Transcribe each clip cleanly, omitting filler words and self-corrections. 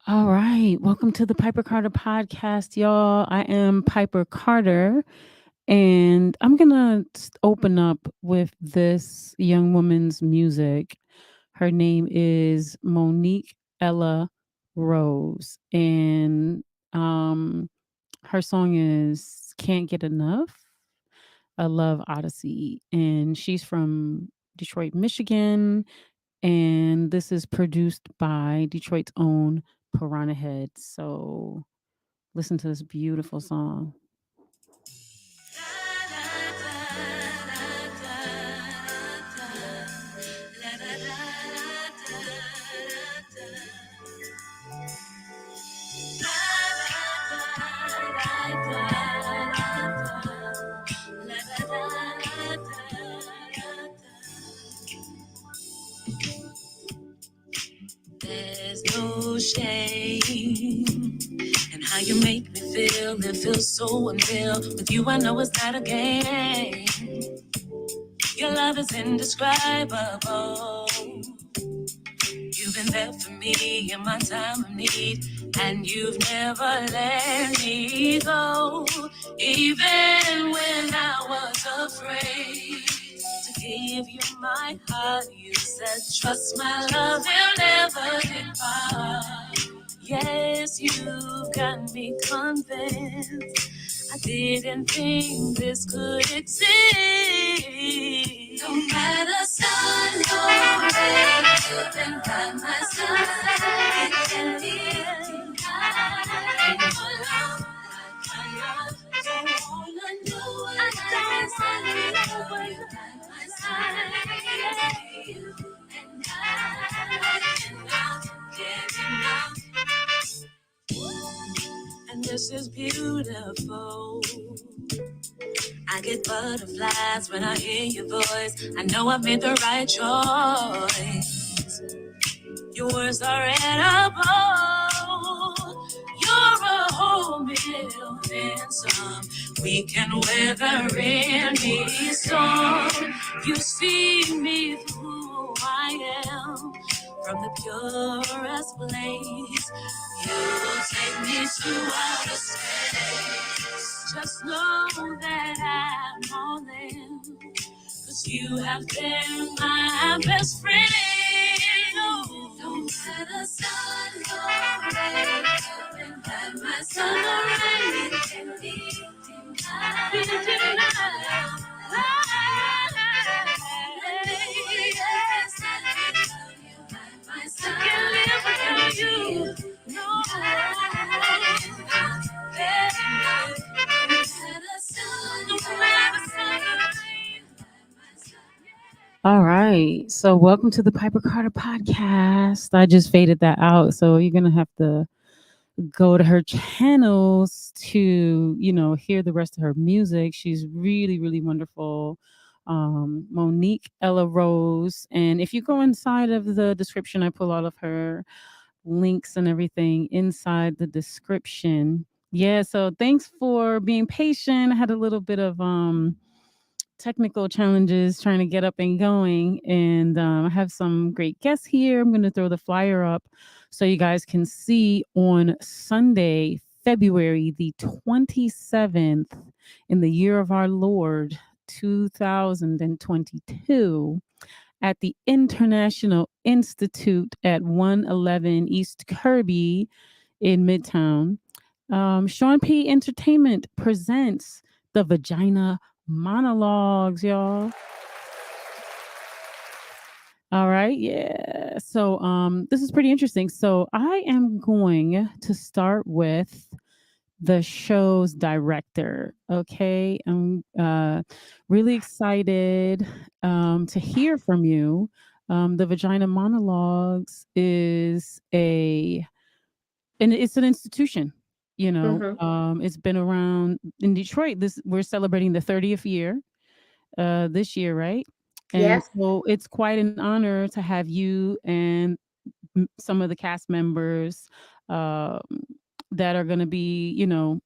All right. Welcome to the Piper Carter podcast, y'all. I am Piper Carter, and I'm going to open up with this young woman's music. Her name is Monique Ella Rose, and um, her song is Can't Get Enough, a Love Odyssey. And she's from Detroit, Michigan, and this is produced by Detroit's own Pirahnahead. So listen to this beautiful song. There's no shame in how you make me feel. It feels so unreal. With you, I know it's not a game. Your love is indescribable. You've been there for me in my time of need, and you've never let me go. Even when I was afraid to give you my heart, you said, trust my love will never depart. Yes, you got me convinced. I didn't think this could exist. No matter sun or rain, you've been by my side. It can be denied. For love, like my love, don't wanna know what I stand for. You by my side. You and I cannot get enough. And this is beautiful. I get butterflies when I hear your voice. I know I've made the right choice. Your words are edible. You're a whole million some. We can weather any storm. You see me for who I am. From the purest place, you'll take me to outer space. Just know that I'm all in, 'cause you have been my best friend. Oh, don't let the sun go rain. You've been by my side. It can be denied. Be denied. I can't live without you. No. All right. So welcome to the Piper Carter podcast. I just faded that out. So you're going to have to go to her channels to, hear the rest of her music. She's really, really wonderful. Monique Ella Rose. And if you go inside of the description, I pull all of her links and everything inside the description. Yeah, so thanks for being patient. I had a little bit of technical challenges trying to get up and going, and I have some great guests here. I'm going to throw the flyer up so you guys can see on Sunday, February the 27th, in the year of our Lord 2022, at the International Institute at 111 East Kirby in Midtown. Shawn P. Entertainment presents the Vagina Monologues, y'all. All right, yeah. So this is pretty interesting. So I am going to start with the show's director. Okay, I'm really excited to hear from you. The Vagina Monologues is and it's an institution. It's been around in Detroit. We're celebrating the 30th year this year, right? And Yes. so it's quite an honor to have you and some of the cast members um, that are going to be,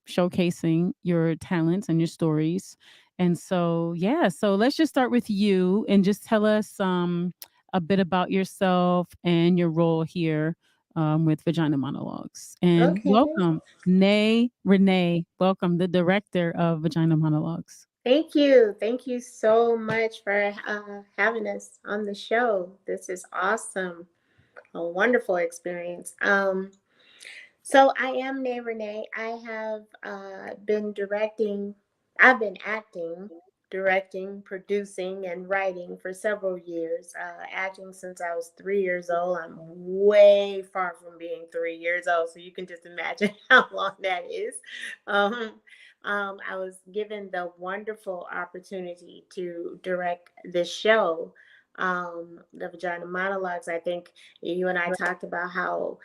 showcasing your talents and your stories. And so, yeah, so let's just start with you and just tell us a bit about yourself and your role here with Vagina Monologues. And Okay. welcome, Nay Renee. Welcome, the director of Vagina Monologues. Thank you. Thank you so much for having us on the show. This is awesome. A wonderful experience. So I am Nay Renee. I have been directing, I've been acting, directing, producing, and writing for several years. Acting since I was 3 years old. I'm way far from being 3 years old, so you can just imagine how long that is. Um, I was given the wonderful opportunity to direct this show, the Vagina Monologues. I think you and I talked about how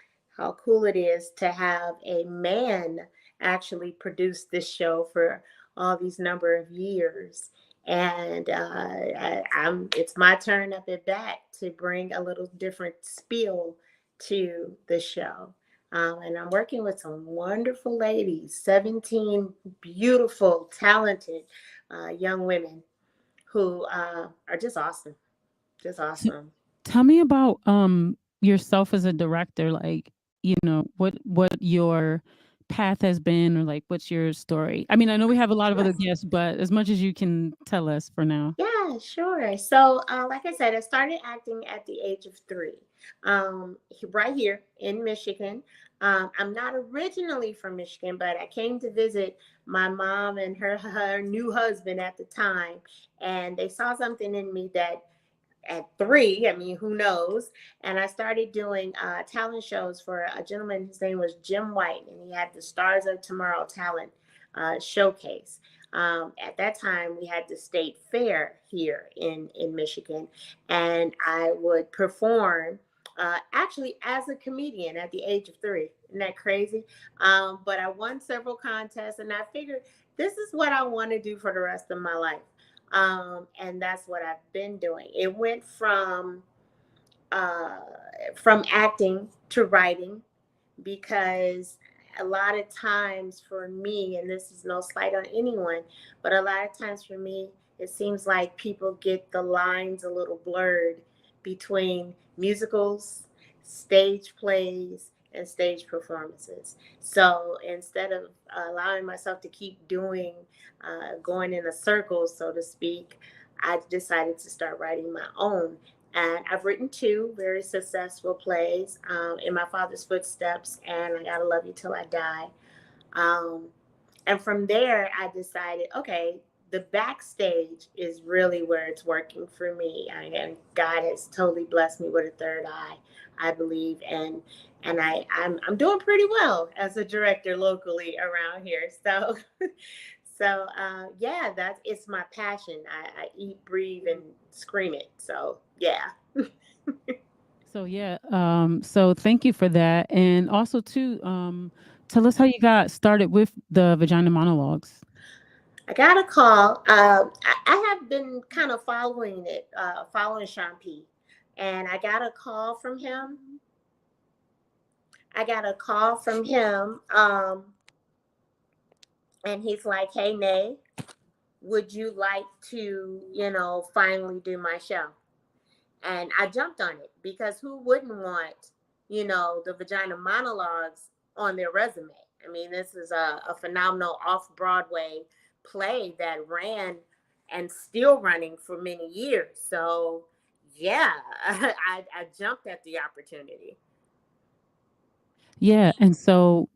cool it is to have a man actually produce this show for all these number of years. And it's my turn up at bat to bring a little different spiel to the show. And I'm working with some wonderful ladies, 17 beautiful, talented young women who are just awesome. Just awesome. Tell me about yourself as a director, like, what your path has been, or like what's your story. I mean, I know we have a lot of Sure. other guests, but as much as you can tell us for now. Yeah, sure. So, like I said, I started acting at the age of 3, right here in Michigan. I'm not originally from Michigan, but I came to visit my mom and her new husband at the time, and they saw something in me that at 3, I mean, who knows? And I started doing talent shows for a gentleman. His name was Jim White, and he had the Stars of Tomorrow talent showcase. At that time, we had the state fair here in Michigan, and I would perform actually as a comedian at the age of 3. Isn't that crazy? But I won several contests, and I figured this is what I want to do for the rest of my life. And that's what I've been doing. It went uh, from acting to writing, because a lot of times for me, and this is no slight on anyone, but a lot of times for me, it seems like people get the lines a little blurred between musicals, stage plays, and stage performances. So instead of allowing myself to keep doing, going in a circle, so to speak, I decided to start writing my own. And I've written 2 very successful plays, In My Father's Footsteps and I Gotta Love You Till I Die. Um, and from there, I decided, okay, the backstage is really where it's working for me. And God has totally blessed me with a third eye, I believe. And I'm doing pretty well as a director locally around here. So yeah, that's it's my passion. I eat, breathe, and scream it. So yeah. So yeah, so thank you for that, and also too, tell us how you got started with the Vagina Monologues. I got a call. I have been kind of following it, following Shawn P. And I got a call from him. I got a call from him. And he's like, hey, Nay, would you like to, finally do my show? And I jumped on it because who wouldn't want, the Vagina Monologues on their resume? I mean, this is a phenomenal off Broadway play that ran and still running for many years. So, yeah, I jumped at the opportunity. Yeah, and so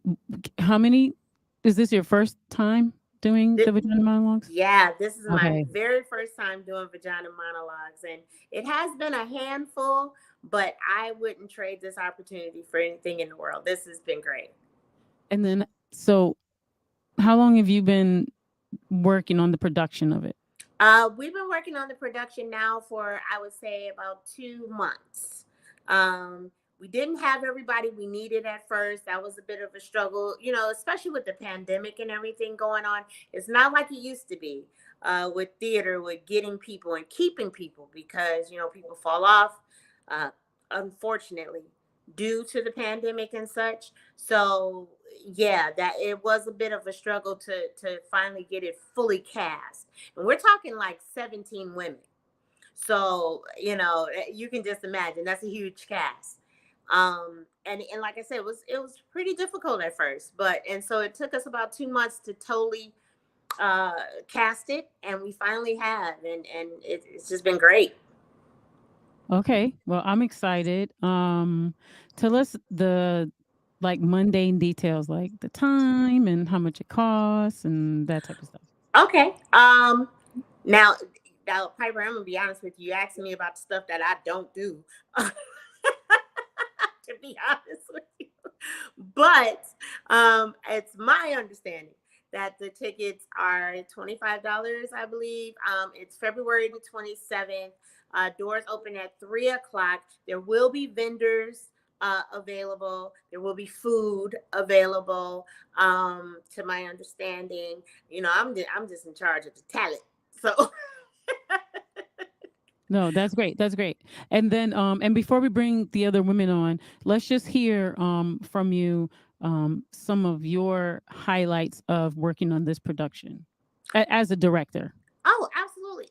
how many is this your first time doing the Vagina Monologues? Yeah, this is my Okay. very first time doing Vagina Monologues, and it has been a handful, but I wouldn't trade this opportunity for anything in the world. This has been great. And then, so how long have you been working on the production of it? We've been working on the production now for, I would say, about 2 months. We didn't have everybody we needed at first. That was a bit of a struggle, especially with the pandemic and everything going on. It's not like it used to be with theater, with getting people and keeping people, because, people fall off, uh, unfortunately, due to the pandemic and such. So, yeah, that it was a bit of a struggle to finally get it fully cast. And we're talking like 17 women. So, you can just imagine that's a huge cast. And like I said, it was pretty difficult at first, and so it took us about 2 months to totally uh cast it, and we finally have, and it's just been great. Okay. Well, I'm excited. Tell us the like mundane details, like the time and how much it costs and that type of stuff. Okay. Now, now, Piper, I'm gonna be honest with you. You asking me about the stuff that I don't do. To be honest with you, but it's my understanding that the tickets are $25, I believe. It's February the 27th. Doors open at 3 o'clock. There will be vendors available. There will be food available. To my understanding, I'm just in charge of the talent. So No, that's great. That's great. And then and before we bring the other women on, let's just hear from you some of your highlights of working on this production as a director. oh, absolutely.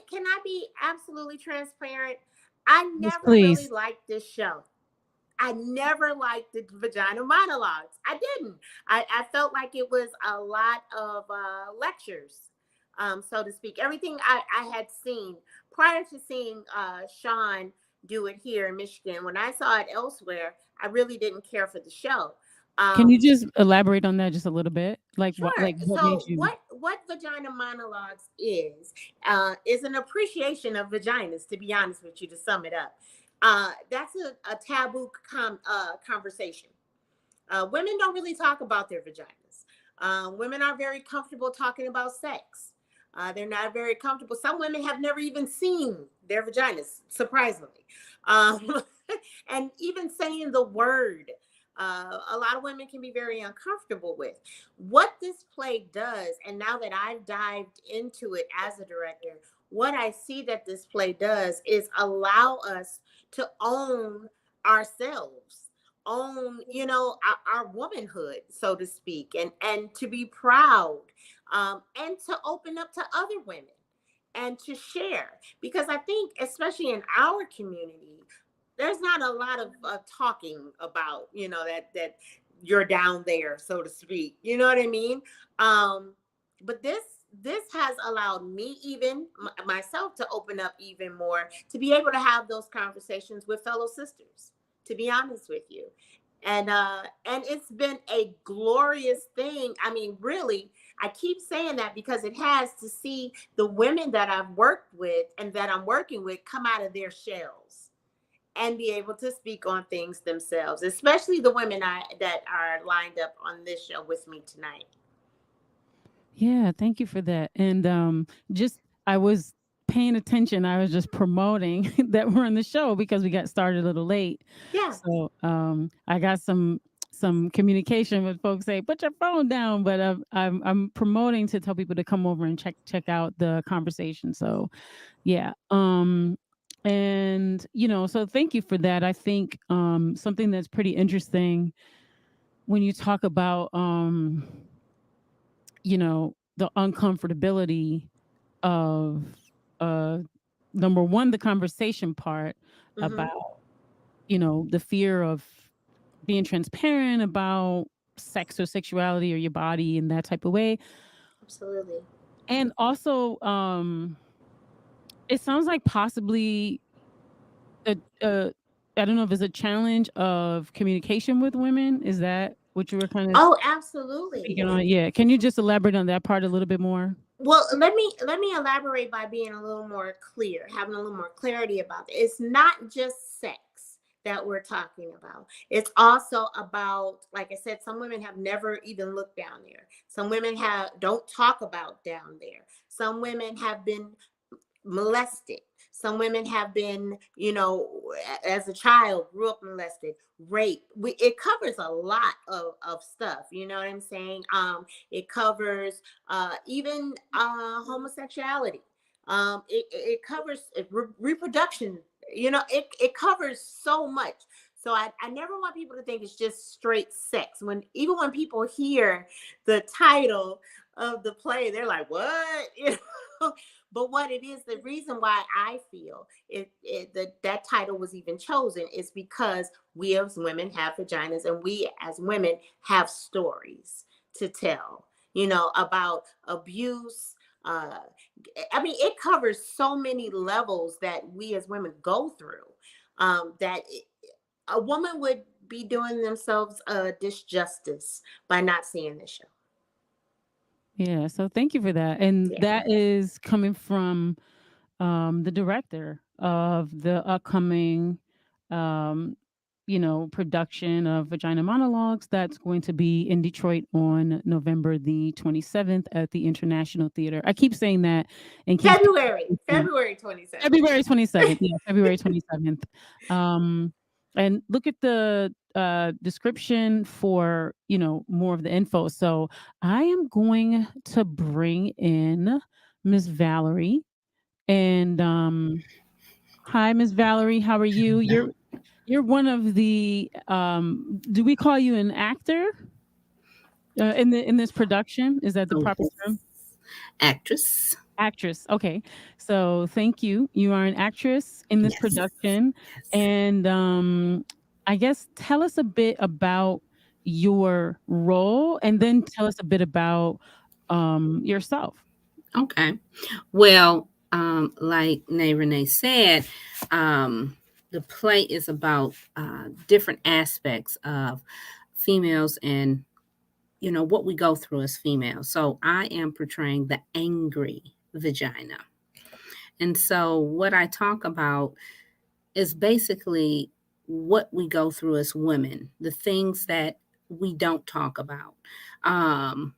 Can I be absolutely transparent? I Yes, never really please. liked this show. I never liked the Vagina Monologues. I didn't. I felt like it was a lot of lectures, so to speak. Everything I had seen prior to seeing Shawn do it here in Michigan, when I saw it elsewhere, I really didn't care for the show. Can you Um, just elaborate on that just a little bit? Sure. What made So you what Vagina Monologues is an appreciation of vaginas. To be honest with you, to sum it up, that's a taboo conversation. Women don't really talk about their vaginas. Women are very comfortable talking about sex. They're not very comfortable. Some women have never even seen their vaginas, surprisingly. Um, and even saying the word, a lot of women can be very uncomfortable with. What this play does, and now that I've dived into it as a director, what I see that this play does is allow us to own ourselves, own our womanhood, so to speak, and to be proud, and to open up to other women and to share, because I think especially in our community there's not a lot of talking about that you're down there, so to speak, you know what I mean. But this has allowed me, even myself, to open up even more, to be able to have those conversations with fellow sisters, to be honest with you. And it's been a glorious thing. I mean, really, I keep saying that because it has, to see the women that I've worked with and that I'm working with come out of their shells and be able to speak on things themselves, especially the women that are lined up on this show with me tonight. Yeah, thank you for that. And just I was paying attention. I was just promoting that we're on the show because we got started a little late. Yeah. So I got some communication with folks say put your phone down, but I'm promoting to tell people to come over and check out the conversation. So yeah. And so thank you for that. I think something that's pretty interesting when you talk about the uncomfortability of uh number one, the conversation part Mm-hmm. about the fear of being transparent about sex or sexuality or your body in that type of way. Absolutely. And also it sounds like possibly a I don't know if it's a challenge of communication with women. Is that what you were kind of Oh, absolutely. speaking on? Yeah, can you just elaborate on that part a little bit more? Well, let me elaborate by being a little more clear, having a little more clarity about it. It's not just sex that we're talking about. It's also about, like I said, some women have never even looked down there. Some women have don't talk about down there. Some women have been molested. Some women have been, as a child, grew up molested, raped. It covers a lot of stuff. You know what I'm saying? It covers even homosexuality. It covers reproduction. It covers so much. So I never want people to think it's just straight sex. Even when people hear the title of the play. They're like, what? But what it is, the reason why I feel that title was even chosen is because we as women have vaginas, and we as women have stories to tell, about abuse. I mean, it covers so many levels that we as women go through, that a woman would be doing themselves a disjustice by not seeing this show. Yeah, so thank you for that. And Yeah. that is coming from the director of the upcoming, um, production of Vagina Monologues that's going to be in Detroit on November the 27th at the International Theater. I keep saying that in case February 27th. February 27th. Yeah, February 27th. Um, and look at the description for, more of the info. So I am going to bring in Miss Valerie. And hi, Miss Valerie. How are you? You're one of the do we call you an actor in this production? Is that the Oh, proper yes. term? Actress. Actress. Okay. So thank you. You are an actress in this Yes. production. Yes. And I guess tell us a bit about your role and then tell us a bit about yourself. Okay. Well, like Nay Renee said, the play is about different aspects of females and what we go through as females. So I am portraying the angry vagina. And so what I talk about is basically what we go through as women, the things that we don't talk about. Um,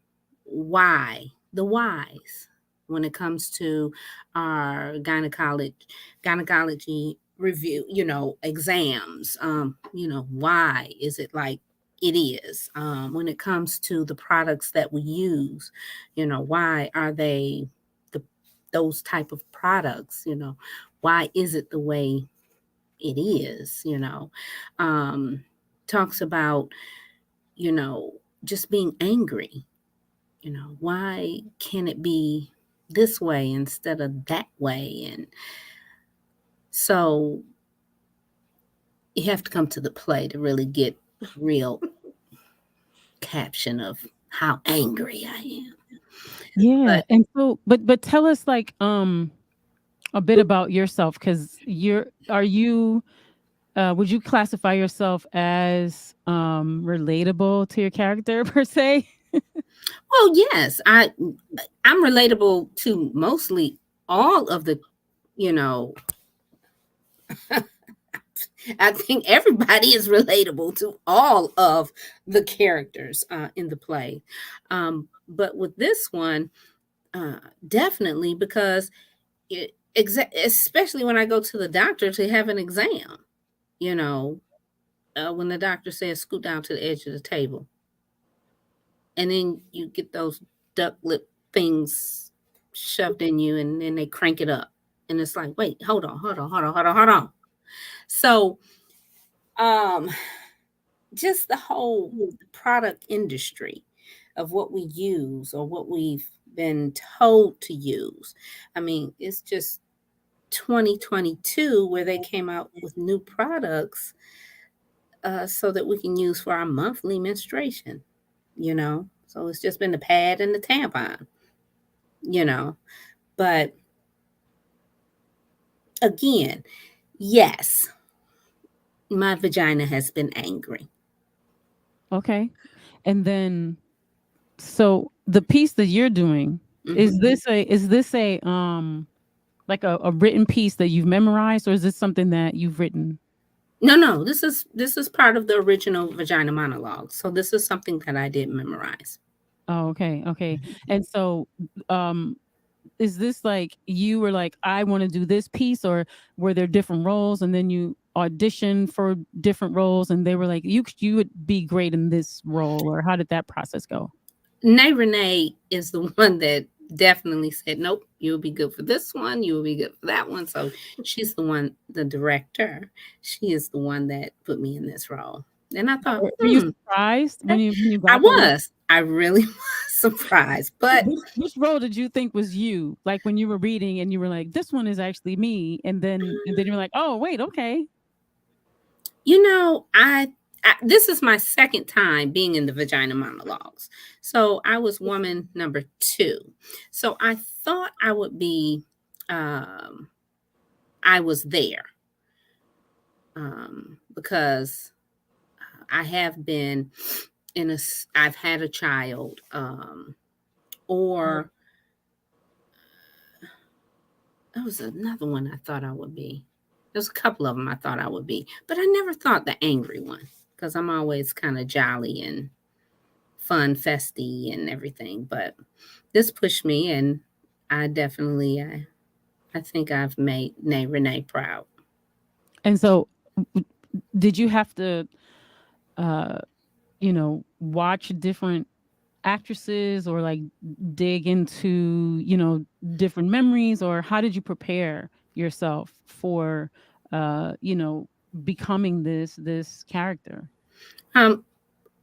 the whys when it comes to our gynecology review, exams. Why is it like it is? When it comes to the products that we use, why are they the those type of products? Why is it the way it is, um, talks about, you know, just being angry, why can it be this way instead of that way? And so you have to come to the play to really get real caption of how angry I am. Yeah. But And so but tell us like a bit about yourself cuz are you would you classify yourself as relatable to your character per se? well, yes, I'm relatable to mostly all of the, you know, I think everybody is relatable to all of the characters in the play. But with this one, definitely because especially when I go to the doctor to have an exam, you know, when the doctor says scoot down to the edge of the table, and then you get those duck lip things shoved in you, and then they crank it up, and it's like, wait, hold on. So, um, just the whole product industry of what we use or what we've been told to use. I mean, it's just 2022 where they came out with new products so that we can use for our monthly menstruation, So it's just been the pad and the tampon, you know. But again, yes, my vagina has been angry. Okay. And then so the piece that you're doing, Mhm. is this a like a written piece that you've memorized or is this something that you've written? No, this is part of the original Vagina Monologue. So this is something that I did memorize. Oh, okay. Okay. And so um is this like you were like I want to do this piece or were there different roles and then you auditioned for different roles and they were like you would be great in this role or how did that process go? Nay Renee is the one that definitely said, nope, you'll be good for this one, you'll be good for that one. So she's the director. She is the one that put me in this role. And I thought, Were you surprised when you I got the role? was. I really was surprised. But Which role did you think was you? Like when you were reading and you were like, "This one is actually me," and then you're like, "Oh, wait, okay." you know, this is my second time being in the Vagina Monologues. So I was woman number 2. So I thought I would be I was there. Because I have been I've had a child, or there was another one I thought I would be. There's a couple of them I thought I would be, but I never thought the angry one, because I'm always kind of jolly and fun, festy, and everything. But this pushed me, and I definitely, I think I've made Nay Renee proud. And so, did you have to, uh, watch different actresses or like dig into, different memories, or how did you prepare yourself for, uh, you know, becoming this character? Um,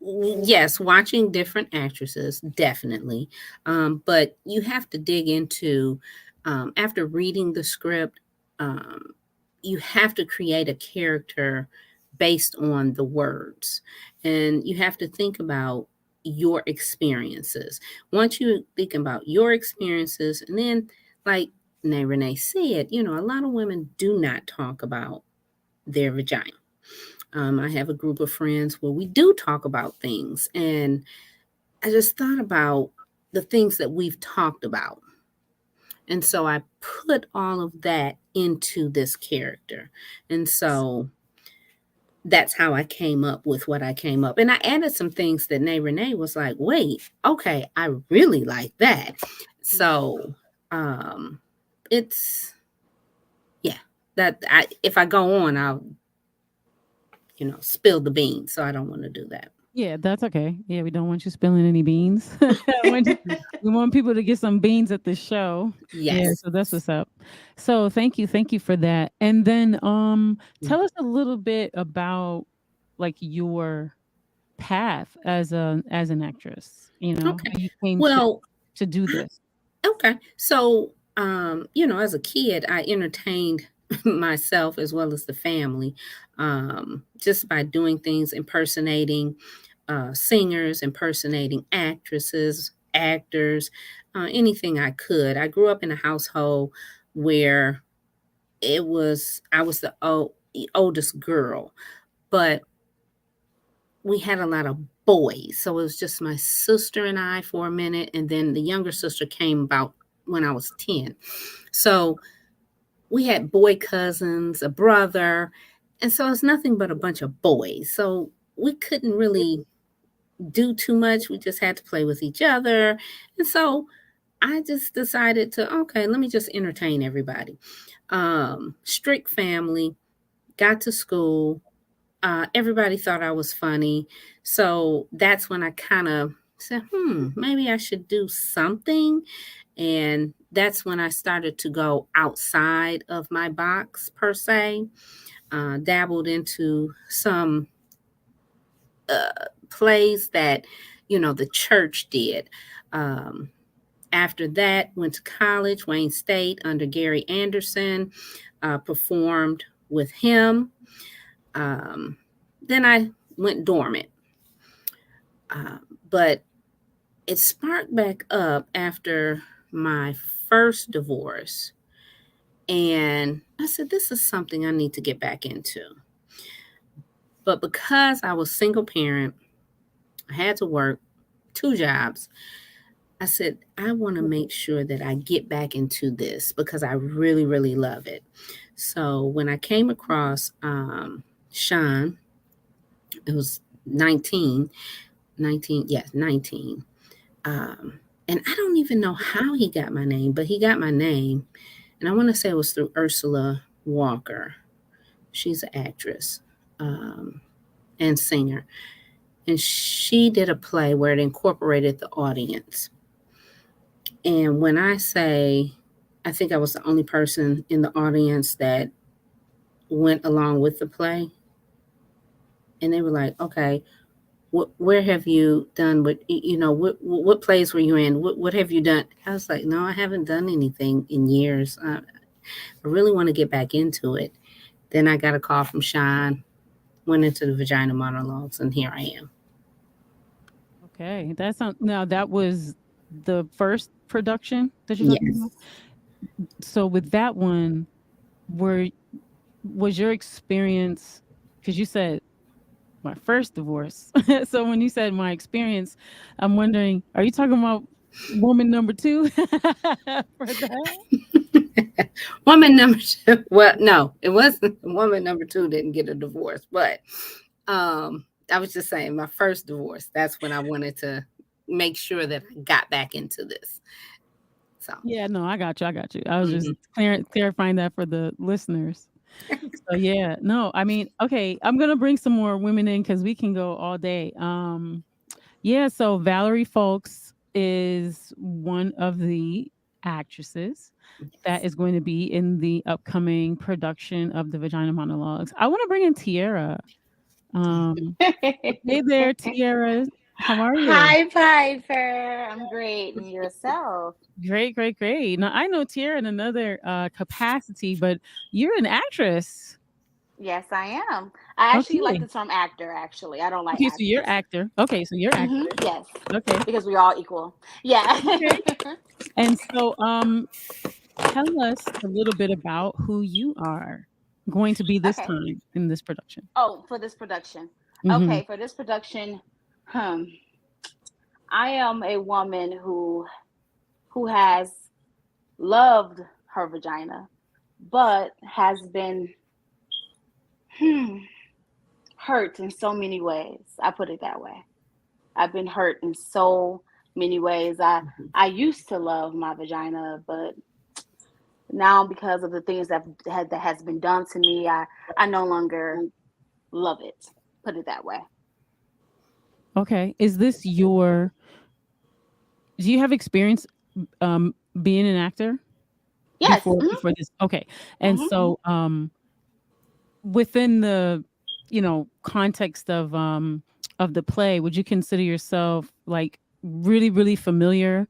yes, watching different actresses, definitely. But you have to dig into, after reading the script, um, you have to create a character based on the words. And you have to think about your experiences. Once you think about your experiences, and then, like Nay Renee said, a lot of women do not talk about their vagina. I have a group of friends where we do talk about things. And I just thought about the things that we've talked about. And so I put all of that into this character. And so that's how I came up with what I came up. And I added some things that Nay Renee was like, wait, okay, I really like that. So it's, yeah, if I go on, I'll, spill the beans. So I don't want to do that. Yeah, that's okay. Yeah, we don't want you spilling any beans. We want people to get some beans at the show. Yeah, Yes. so that's what's up. So thank you for that. And then tell us a little bit about like your path as an actress, Okay. how you came Well, to do this. okay. So, as a kid, I entertained myself as well as the family, just by doing things, impersonating singers, impersonating actresses, actors, anything I could. I grew up in a household where I was the oldest girl, but we had a lot of boys. So it was just my sister and I for a minute. And then the younger sister came about when I was 10. So we had boy cousins, a brother. And so it's nothing but a bunch of boys. So we couldn't really do too much. We just had to play with each other. And so I just decided to, okay, let me just entertain everybody. Strict family, got to school. Everybody thought I was funny. So that's when I kind of said, maybe I should do something. And that's when I started to go outside of my box, per se. Dabbled into some plays that, the church did. After that, went to college, Wayne State, under Gary Anderson, performed with him. Then I went dormant. But it sparked back up after my first divorce. And I said, this is something I need to get back into. But because I was single parent, I had to work 2 jobs. I said, I want to make sure that I get back into this because I really, really love it. So when I came across Shawn, it was 19, yes, 19. And I don't even know how he got my name, but he got my name. And I want to say it was through Ursula Walker. She's an actress and singer. And she did a play where it incorporated the audience. And when I say, I think I was the only person in the audience that went along with the play. And they were like, okay, where have you done what plays were you in? What have you done? I was like, no, I haven't done anything in years. I really want to get back into it. Then I got a call from Shawn, went into the Vagina Monologues, and here I am. Okay, now that was the first production that you're talking Yes. about. So with that one, were was your experience, because you said my first divorce. So when you said my experience, I'm wondering, are you talking about woman number two for that? Woman number two. Well, no, it wasn't. Woman number two didn't get a divorce, but I was just saying my first divorce. That's when I wanted to make sure that I got back into this. So, Yeah, no, I got you. I got you. I was just mhm. clarifying that for the listeners. So yeah, no, I mean, okay, I'm gonna bring some more women in because we can go all day. Yeah, so Valerie Foulks is one of the actresses that Yes. is going to be in the upcoming production of the Vagina Monologues. I want to bring in Tierra. Um, hey there, Tierra. How are you? Hi, Piper. I'm great. And yourself? Great, great, great. Now I know Tierra in another capacity, but you're an actress. Yes, I am. I actually like Okay. the term actor, actually. I don't like Okay, so you're actress. actor. Okay, so you're actor. Yes, Okay. because we all equal. Yeah. Okay. And so tell us a little bit about who you are going to be this Okay. time in this production. Oh, for this production. Mhm. Okay, for this production, hmm, I am a woman who has loved her vagina, but has been hmm, hurt in so many ways. I put it that way. I've been hurt in so many ways. Mhm. I used to love my vagina, but now because of the things that has been done to me, I no longer love it. Put it that way. Okay. Is this your do you have experience being an actor Yes. before this? Okay. And Hmm. so within the context of the play, would you consider yourself like really really familiar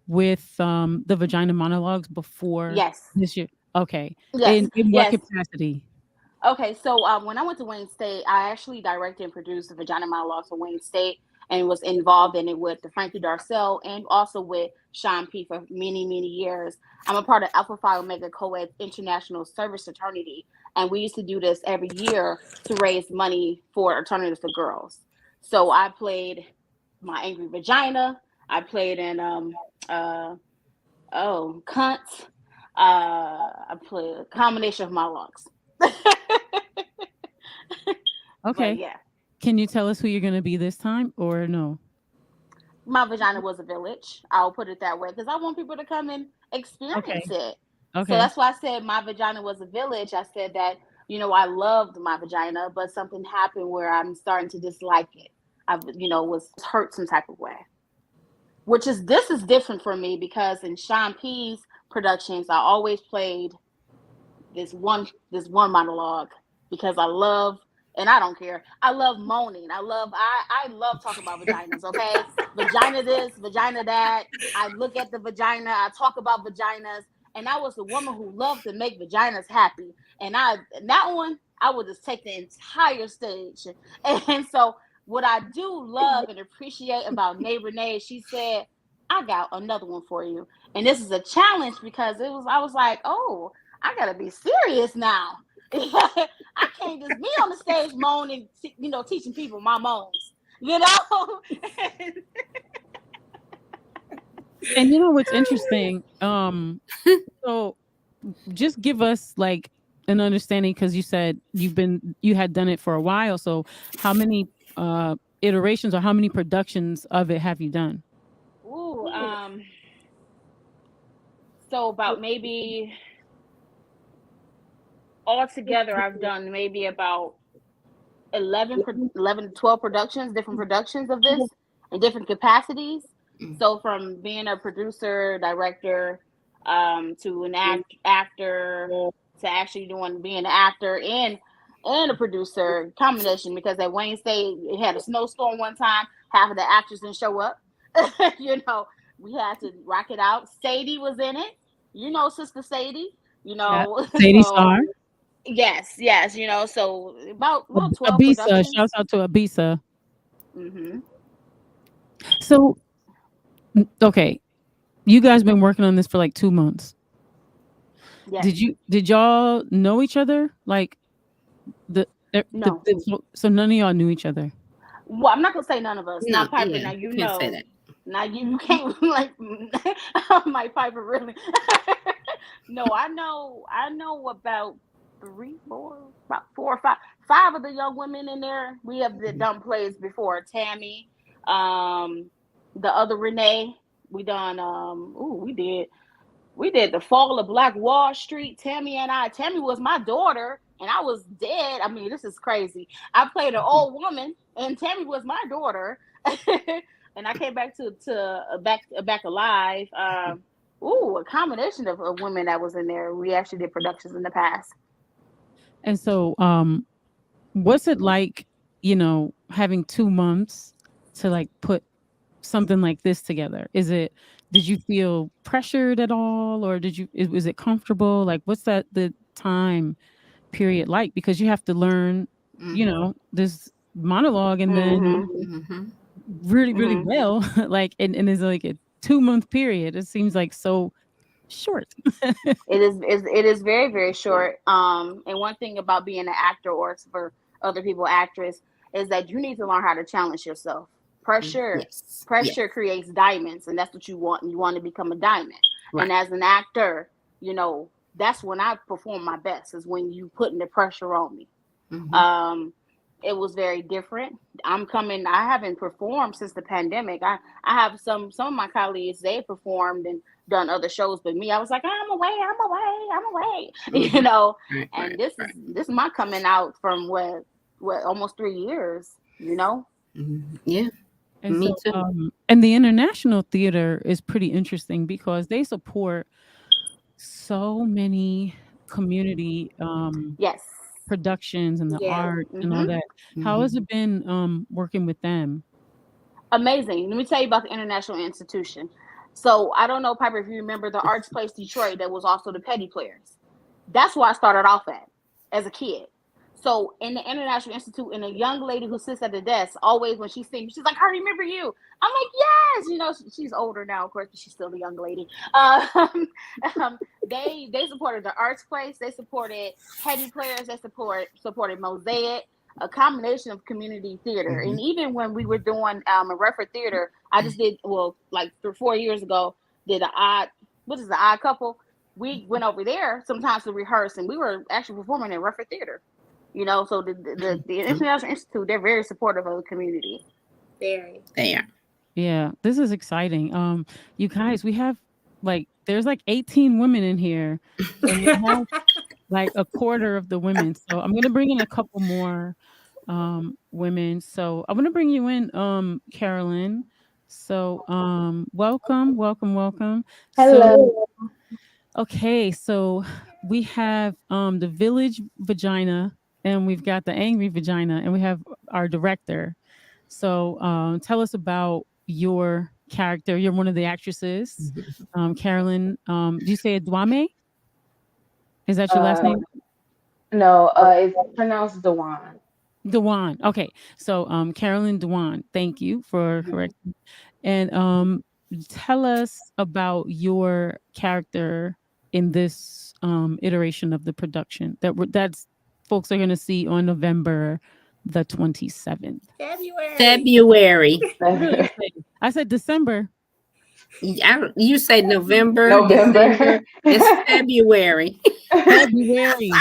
with the Vagina Monologues before Yes. this year? Okay. Yes. In what Yes. capacity? Okay, so when I went to Wayne State, I actually directed and produced the Vagina Monologues for Wayne State and was involved in it with the Frankie Darcell and also with Shawn P for many, many years. I'm a part of Alpha Phi Omega Co-ed International Service Fraternity, and we used to do this every year to raise money for alternatives for girls. So I played my angry vagina. I played in cunt. I played a combination of monologues. But Okay. yeah, Can you tell us who you're going to be this time or no? my vagina was a village. I'll put it that way because I want people to come and experience Okay. it. So Okay. that's why I said my vagina was a village. I said that, I loved my vagina, but something happened where I'm starting to dislike it. Was hurt some type of way. This is different for me because in Shawn P's productions, I always played this one monologue because I love, and I don't care. I love moaning. I love talking about vaginas. Okay, vagina this, vagina that. I look at the vagina. I talk about vaginas, and I was the woman who loved to make vaginas happy. And that one I would just take the entire stage. And so what I do love and appreciate about Nay Renee, she said, I got another one for you. And this is a challenge because I was like, oh, I gotta be serious now. I can't just be on the stage moaning, teaching people my moans. You know? And you know what's interesting? So just give us like an understanding because you said you had done it for a while. So how many iterations or how many productions of it have you done? Ooh, so about maybe altogether, I've done maybe about 11 to 12 productions, different productions of this in different capacities. So from being a producer, director, to an actor, to actually being an actor, and and a producer combination, because at Wayne State it had a snowstorm one time. Half of the actors didn't show up. You know, we had to rock it out. Sadie was in it. You know, Sister Sadie. You Yeah. know, Sadie so Star. yes. You know, so about 12 Abisa. Shout productions. out to Abisa. Mm-hmm. So, okay, you guys been working on this for like 2 months. Yes. Did y'all know each other? Like No. so none of y'all knew each other. Well, I'm not gonna say none of us. No, Now, Piper. yeah, Now you you can't say know. that. Now you can't like my Piper really. No, I know about about 4 or 5 of the young women in there. We have done plays before. Tammy, the other Renee. We done. We did the Fall of Black Wall Street. Tammy and I. Tammy was my daughter, and I was dead. I mean, this is crazy. I played an old woman, and Tammy was my daughter. And I came back back alive. A combination of women that was in there. We actually did productions in the past. And so, what's it like, having 2 months to like put something like this together? Did you feel pressured at all, or was it comfortable? Like, what's the time period like? Because you have to learn, this monologue, and then really, really well, like, and it's like a 2-month period. It seems like so short. It is very, very short. And one thing about being an actor, or for other people actress, is that you need to learn how to challenge yourself. Pressure creates diamonds, and that's what you want. You want to become a diamond. Right. And as an actor, that's when I perform my best, is when you putting the pressure on me. It was very different. I haven't performed since the pandemic. I have some of my colleagues, they performed and done other shows, but me, I was like, I'm away. And this is my coming out from what almost 3 years, Yeah. And me too. And the international theater is pretty interesting because they support so many community yes productions and the art and all that. How has it been working with them? Amazing. Let me tell you about the International Institution. So I don't know, Piper, if you remember the Arts Place Detroit, that was also the Petty Players. That's where I started off at as a kid. So in the International Institute, and a young lady who sits at the desk, always when she sings, she's like, I remember you. I'm like, yes. She's older now, of course, but she's still a young lady. They supported the Arts Place. They supported Petty Players. They supported Mosaic, a combination of community theater. And even when we were doing a Redford Theater, I just did, like 3 or 4 years ago, did the Odd Couple. We went over there sometimes to rehearse, and we were actually performing in Redford Theater. So the International Institute, they're very supportive of the community. Very. They are. Yeah, this is exciting. You guys, we have there's 18 women in here, and we have like a quarter of the women. So I'm gonna bring in a couple more women. So I'm gonna bring you in, Karelyn. So welcome. Hello. So, okay, so we have the Village Vagina, and we've got the Angry Vagina, and we have our director. So tell us about your character. You're one of the actresses. Karelyn, do you say Dwame? Is that your last name? No, it's pronounced Dewan. Dewan. Okay. So Karelyn Dewan, thank you for correcting. And tell us about your character in this iteration of the production that's folks are going to see on November the 27th. February. I said December. You say November. November. It's February. February.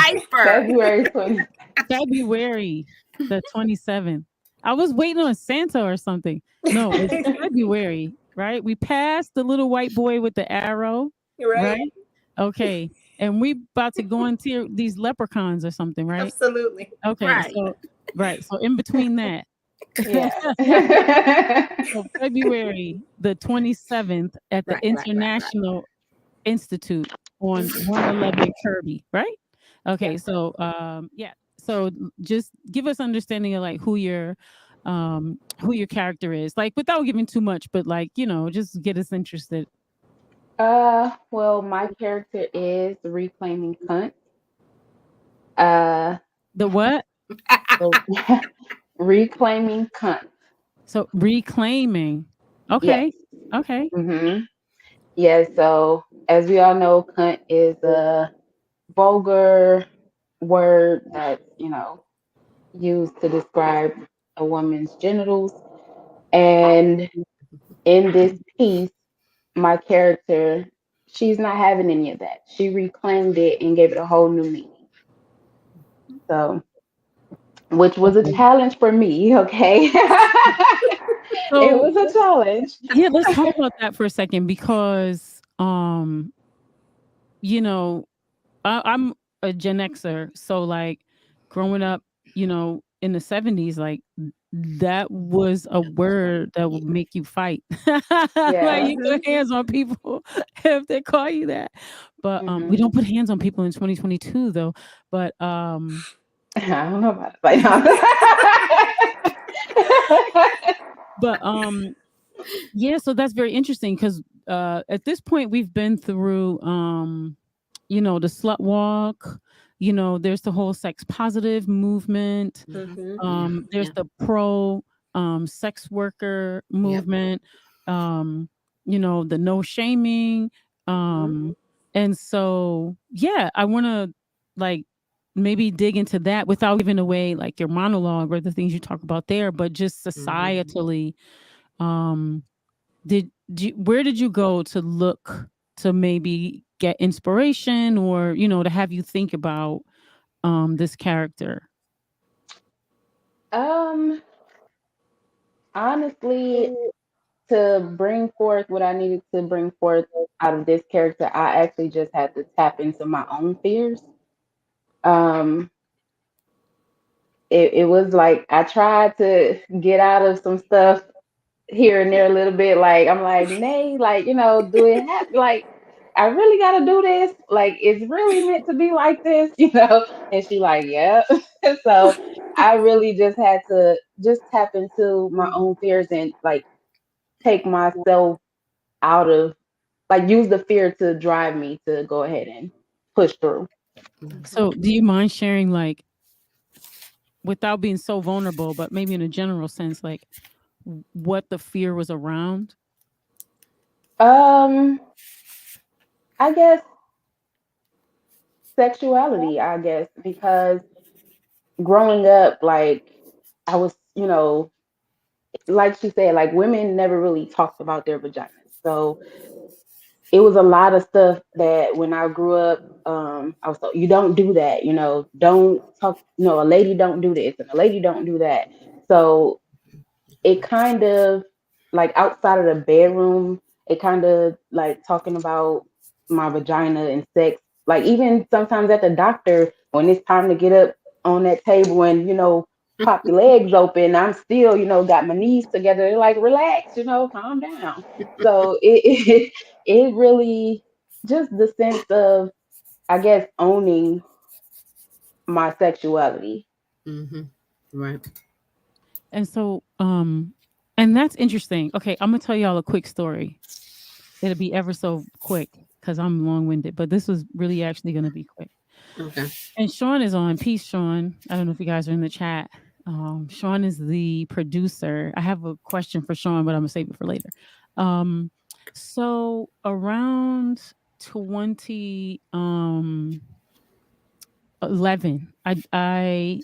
February the 27th. I was waiting on Santa or something. No, it's February, right? We passed the little white boy with the arrow, right? Okay. And we about to go into these leprechauns or something, right? Absolutely. Okay. Right. So in between that. Yeah. So February the 27th at the International Institute on 111 Kirby, right? Okay, so yeah. So just give us understanding of like who your character is, like without giving too much, but like just get us interested. Well, my character is reclaiming cunt. Uh, The what? so reclaiming cunt. So reclaiming. Yes. Okay. Okay. Mm-hmm. Yeah. So as we all know, cunt is a vulgar word that's used to describe a woman's genitals. And in this piece, my character, she's not having any of that. She reclaimed it and gave it a whole new meaning. So, which was a challenge for me, okay? It So was a challenge. yeah, let's talk about that for a second because you know I'm a Gen Xer, so like growing up, in the 70s, like that was a word that would make you fight. Like Yeah. you put hands on people if they call you that. But we Hmm. don't put hands on people in 2022 though. But I don't know about it. Like, no. but yeah, so that's very interesting because at this point we've been through the slut walk, there's the whole sex positive movement. Mm-hmm. Yeah. There's Yeah. the pro sex worker Yep. movement, the no shaming. Mm-hmm. And so, yeah, I want to like maybe dig into that without giving away like your monologue or the things you talk about there, but just Mm-hmm. societally. Um, where did you go to look to maybe get inspiration or, to have you think about this character? um, Honestly, to bring forth what I needed to bring forth out of this character, I actually just had to tap into my own fears. Um, it was like I tried to get out of some stuff here and there a little bit. Like I'm like, Nay, like, do it happen? Like, I really gotta do this? Like, it's really meant to be like this, And she like, yeah. So I really just had to just tap into my own fears and like take myself out of like use the fear to drive me to go ahead and push through. Mm-hmm. So, do you mind sharing, like, without being so vulnerable, but maybe in a general sense, like what the fear was around? Um, I guess sexuality, I guess, because growing up, like I was, like she said, like women never really talked about their vaginas. So it was a lot of stuff that when I grew up, I was told, you don't do that, don't talk, a lady don't do this and a lady don't do that. So it kind of like outside of the bedroom, it kind of like talking about my vagina and sex. Like even sometimes at the doctor, when it's time to get up on that table and pop your legs open, I'm still got my knees together. They're like, relax, calm down. So it really just the sense of I guess owning my sexuality. Mm-hmm. Right. And so, and that's interesting. Okay, I'm gonna tell y'all a quick story. It'll be ever so quick because I'm long winded, but this was really actually gonna be quick. Okay. And Shawn is on. Peace, Shawn. I don't know if you guys are in the chat. Shawn is the producer. I have a question for Shawn, but I'm gonna save it for later. Um, so around 20 11, I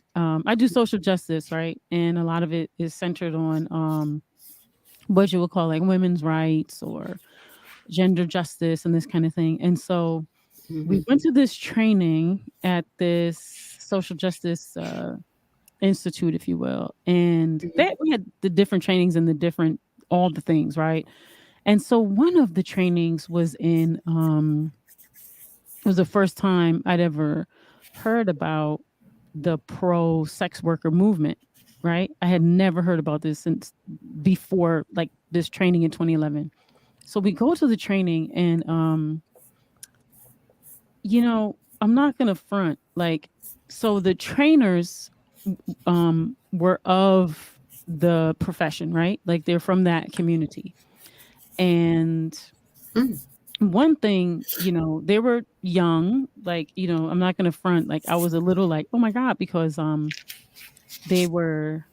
do social justice, right? And a lot of it is centered on what you would call like women's rights or gender justice and this kind of thing. And so we Mm-hmm. went to this training at this social justice institute, if you will, and Mm-hmm. that we had the different trainings and the different all the things, right? And so one of the trainings was in it was the first time I'd ever heard about the pro sex worker movement, right? I had never heard about this since before like this training in 2011. So we go to the training and I'm not going to front like so the trainers were of the profession, right? Like they're from that community. And Mm. one thing, they were young, like, I'm not gonna front, like I was a little like, oh my God, because they were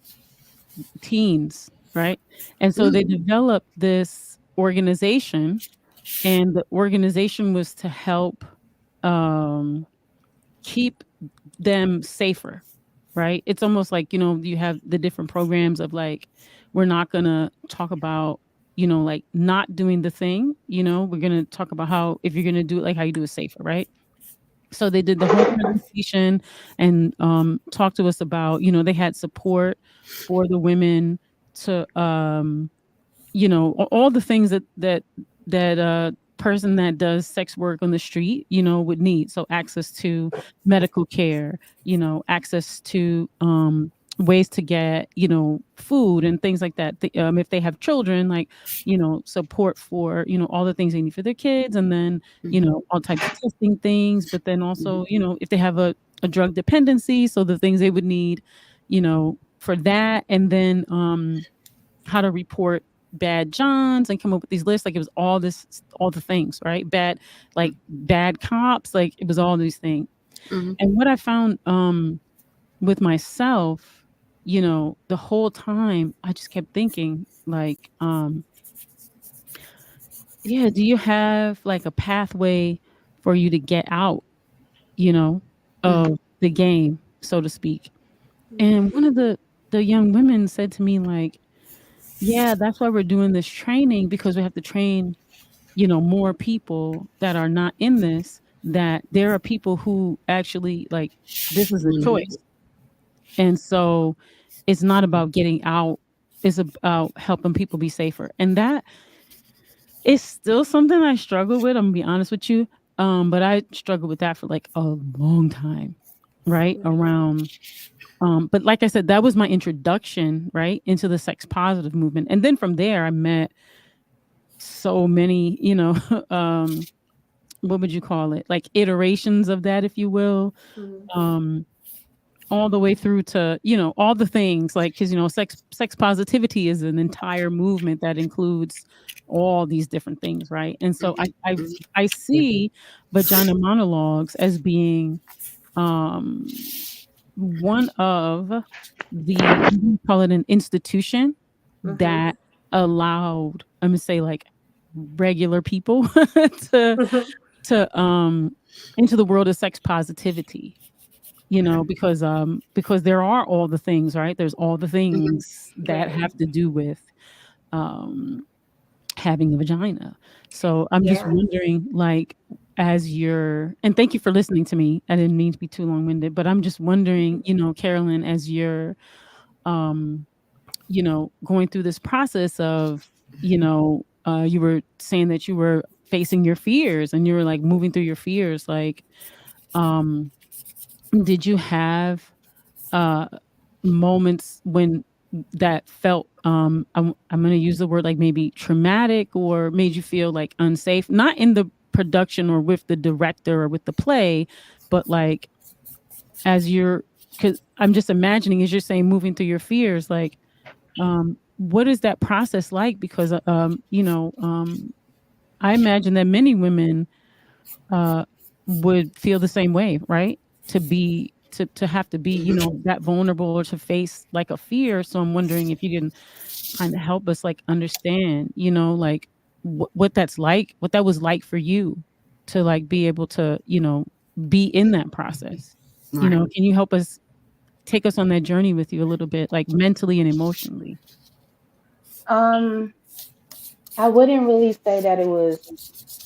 teens, right? And so they Mm. developed this organization, and the organization was to help um keep them safer, right? It's almost like, you have the different programs of like, we're not going to talk about, like not doing the thing, we're going to talk about how, if you're going to do it, like how you do it safer, right? So they did the whole presentation and talked to us about, they had support for the women to all the things that person that does sex work on the street, would need. So access to medical care, access to ways to get, food and things like that. If they have children, like, support for, all the things they need for their kids, and then, Mhm. all types of testing things, but then Mhm. also, if they have a drug dependency, so the things they would need, for that, and then how to report bad Johns and come up with these lists. Like it was all the things, right? Bad cops, like it was all these things. Mhm. And what I found with myself, the whole time I just kept thinking, like, yeah, do you have like a pathway for you to get out, you know, Mhm. of the game, so to speak? And Mhm. one of the young women said to me, like, yeah, that's why we're doing this training, because we have to train, more people that are not in this, that there are people who actually like this is a Mhm. choice. And so it's not about getting out, it's about helping people be safer. And that is still something I struggle with. I'm gonna be honest with you. But I struggled with that for like a long time, right? Around but like I said, that was my introduction, right, into the sex positive movement. And then from there I met so many, what would you call it? Like iterations of that, if you will. Mhm. Um, all the way through to, all the things like, because, sex positivity is an entire movement that includes all these different things, right? And so I Mhm. I Mhm. I Yeah. see Vagina Monologues as being um one of the, I'm gonna call it an institution Mhm. that allowed, I'm gonna say like regular people to Mhm. to into the world of sex positivity, because there are all the things, right? There's all the Mhm. things that Right. have to do with um having a vagina. So I'm just Yeah. wondering, like, as you're, and thank you for listening to me. I didn't mean to be too long-winded, but I'm just wondering, Karelyn, as you're um going through this process of, you were saying that you were facing your fears and you were like moving through your fears, like, um, did you have uh moments when that felt I'm going to use the word like maybe traumatic, or made you feel like unsafe, not in the production or with the director or with the play, but like as you're, cuz I'm just imagining, as you're saying, moving through your fears, like what is that process like? Because I imagine that many women uh, would feel the same way, right? To have to be, that vulnerable, or to face like a fear. So I'm wondering if you can kind of help us like understand, like what that's like, what that was like for you to like be able to, be in that process. Right. Can you help us, take us on that journey with you a little bit, like mentally and emotionally? Um, I wouldn't really say that it was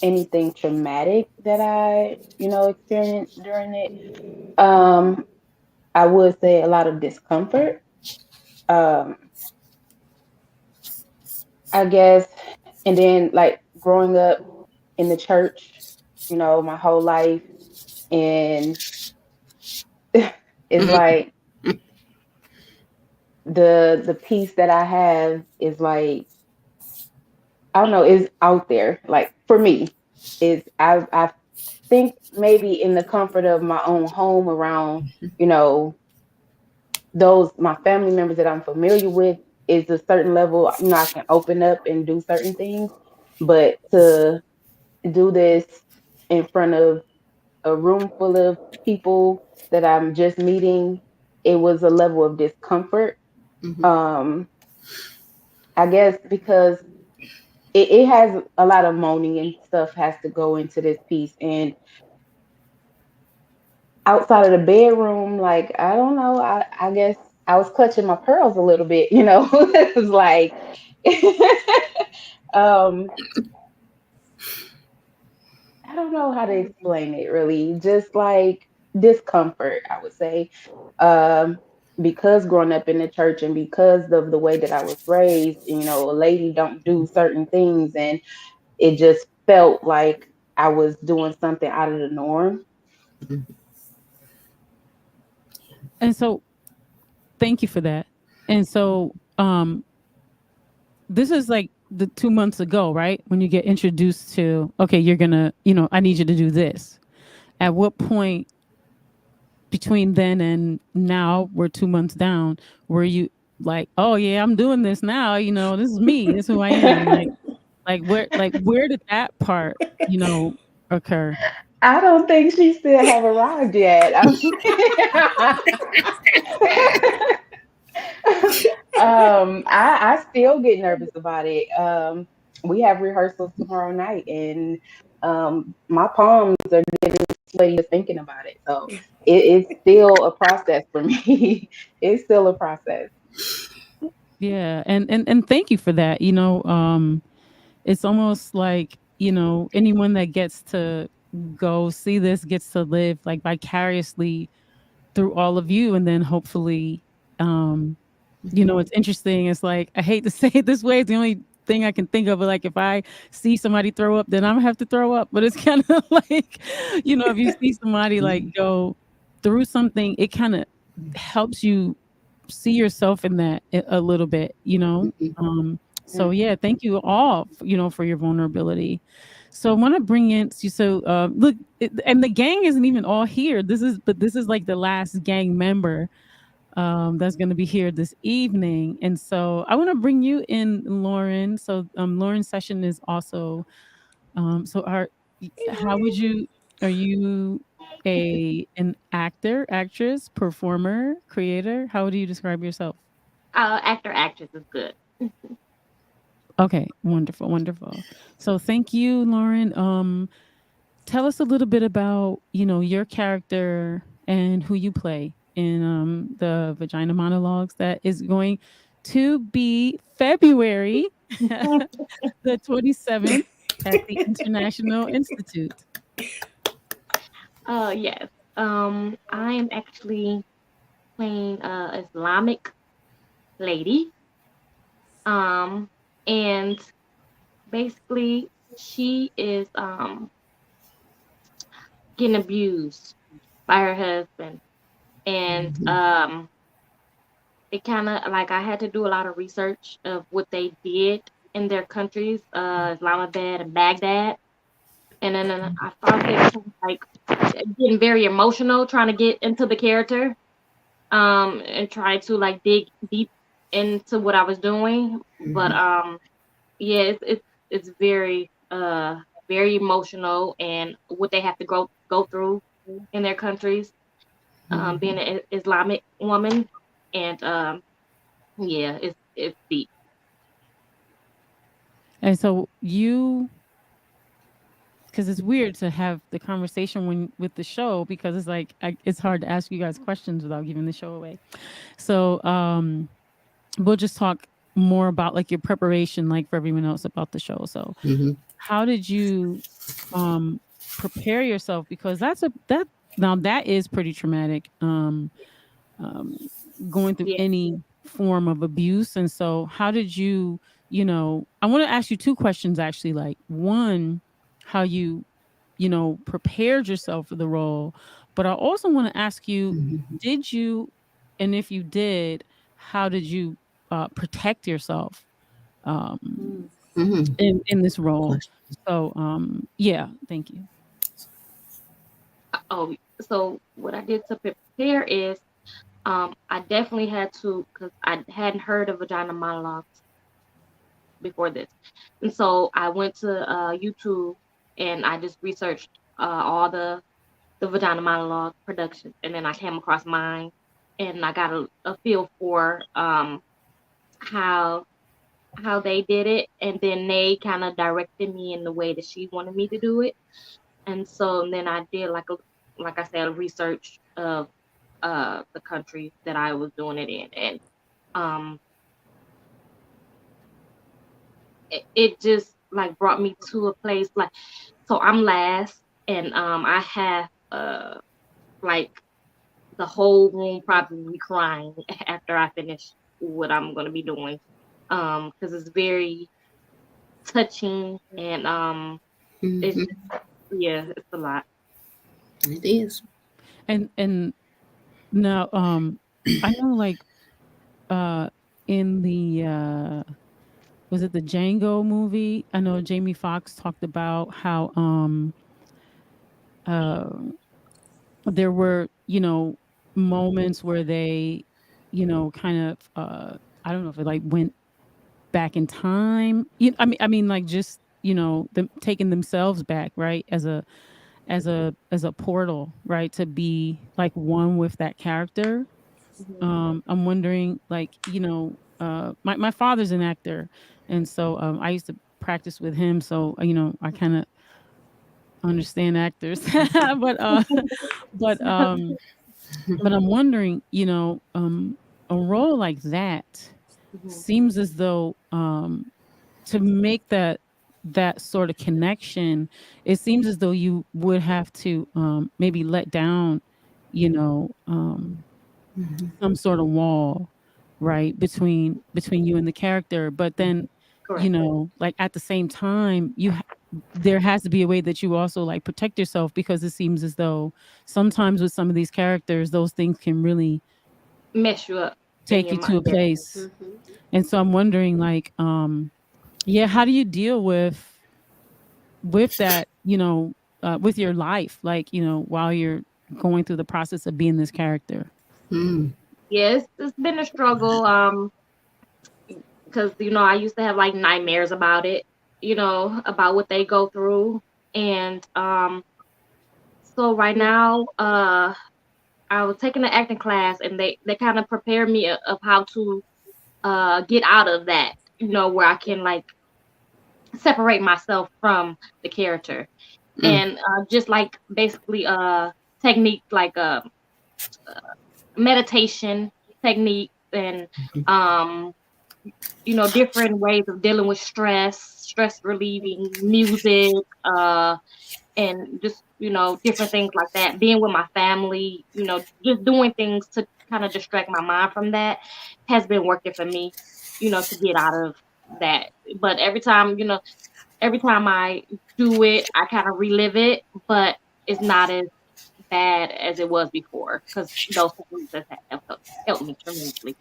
anything traumatic that I, experienced during it. I would say a lot of discomfort. Um, I guess, and then like growing up in the church, my whole life, and it's Mhm. like the peace that I have is like, I don't know, is out there. Like for me, is I've think maybe in the comfort of my own home around, you know, those my family members that I'm familiar with is a certain level, I can open up and do certain things. But to do this in front of a room full of people that I'm just meeting, it was a level of discomfort. Mhm. Um, I guess because it has a lot of moaning and stuff has to go into this piece. And outside of the bedroom, like, I don't know, I guess I was clutching my pearls a little bit, it was like, um, I don't know how to explain it really. Just like discomfort, I would say. Um, because growing up in the church and because of the way that I was raised, a lady don't do certain things, and it just felt like I was doing something out of the norm. Mhm. And so thank you for that. And so this is like the 2 months ago, right? When you get introduced to, okay, you're gonna, I need you to do this. At what point between then and now, we're 2 months down, were you like, oh yeah, I'm doing this now, this is me, this is who I am. Where did that part, occur? I don't think she still have arrived yet. I still get nervous about it. We have rehearsals tomorrow night, and my palms are getting sweaty just thinking about it. So it's still a process for me. It's still a process. Yeah, and thank you for that. It's almost like, anyone that gets to go see this gets to live like vicariously through all of you, and then hopefully, um it's interesting. It's like, I hate to say it this way, it's the only thing I can think of, but like, if I see somebody throw up, then I'm gonna have to throw up. But it's kind of like, if you see somebody like go through something, it kind of helps you see yourself in that a little bit. So Mhm. yeah, thank you all, for your vulnerability. So I want to bring in so look, and the gang isn't even all here. This is like the last gang member that's going to be here this evening. And so I want to bring you in, Lauren. So Lauren's session is also so how would you, are you an actor, actress, performer, creator? How would you describe yourself? Actor, actress is good. Okay, wonderful, wonderful. So thank you, Lauren. Tell us a little bit about, your character and who you play in the Vagina Monologues that is going to be February the 27th at the International Institute. Yes. I am actually playing Islamic lady. Um, and basically she is getting abused by her husband. And it kind of like I had to do a lot of research of what they did in their countries, Islamabad and Baghdad. And then I started kind of like getting very emotional trying to get into the character, and try to like dig deep into what I was doing. But yeah, it's very very emotional, and what they have to go through in their countries, being an Islamic woman. And yeah, it's deep. And so because it's weird to have the conversation when with the show, because it's like it's hard to ask you guys questions without giving the show away. So we'll just talk more about like your preparation, like for everyone else, about the show. So Mhm. how did you um prepare yourself, because that is pretty traumatic, um going through Yeah. any form of abuse. And so how did you, I want to ask you two questions actually. Like, one, how you, prepared yourself for the role, but I also want to ask you, Mhm. did you, and if you did, how did you protect yourself um Mhm. in this Good role? question. So yeah, thank you. Oh, so what I did to prepare is I definitely had to, because I hadn't heard of vagina monologues before this, and so I went to YouTube and I just researched all the vagina monologue productions, and then I came across mine, and I got a feel for how they did it, and then they kind of directed me in the way that she wanted me to do it, and so then I did like I said, research of the country that I was doing it in, and um it just like brought me to a place like, so I'm last, and I have like the whole room probably crying after I finish what I'm gonna be doing, because it's very touching, and it's Hmm. just, yeah, it's a lot. It is. And now, I know, like, uh, in the was it the Django movie? I know Jamie Foxx talked about how uh, there were, moments where they, kind of I don't know if it like went back in time. I mean, like, just, them taking themselves back, right? As a portal, right? To be like one with that character. Hmm. I'm wondering, like, my father's an actor, and so I used to practice with him, so I kind of understand actors, but but I'm wondering, a role like that Hmm. seems as though, to make that sort of connection, it seems as though you would have to maybe let down, you know, some sort of wall, right, between you and the character. But then, Correct. like, at the same time, there has to be a way that you also like protect yourself, because it seems as though sometimes with some of these characters, those things can really Mess you up in take your you to mind. a Yes. place. Mm-hmm. And so I'm wondering, like, yeah, how do you deal with that, with your life, like, while you're going through the process of being this character? Mm. Yes, it's been a struggle. Because I used to have like nightmares about it, about what they go through, and so right now, I was taking an acting class, and they kind of prepared me of how to get out of that, where I can like separate myself from the character, Mm. and just like basically techniques like meditation techniques, and um different ways of dealing with stress relieving music, and just, different things like that. Being with my family, just doing things to kind of distract my mind from that has been working for me, to get out of that. But every time I do it, I kind of relive it, but it's not as bad as it was before, because those techniques have helped me tremendously.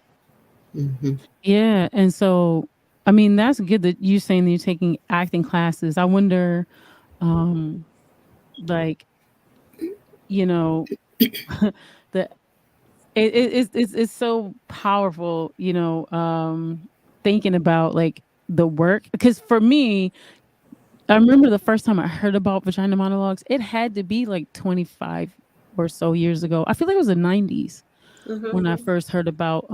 Hmm. Yeah, and so, I mean, that's good that you're saying that you're taking acting classes. I wonder, um, like, you know, the it's so powerful, thinking about like the work. Because for me, I remember the first time I heard about Vagina Monologues, it had to be like 25 or so years ago. I feel like it was the 90s Mm-hmm. when I first heard about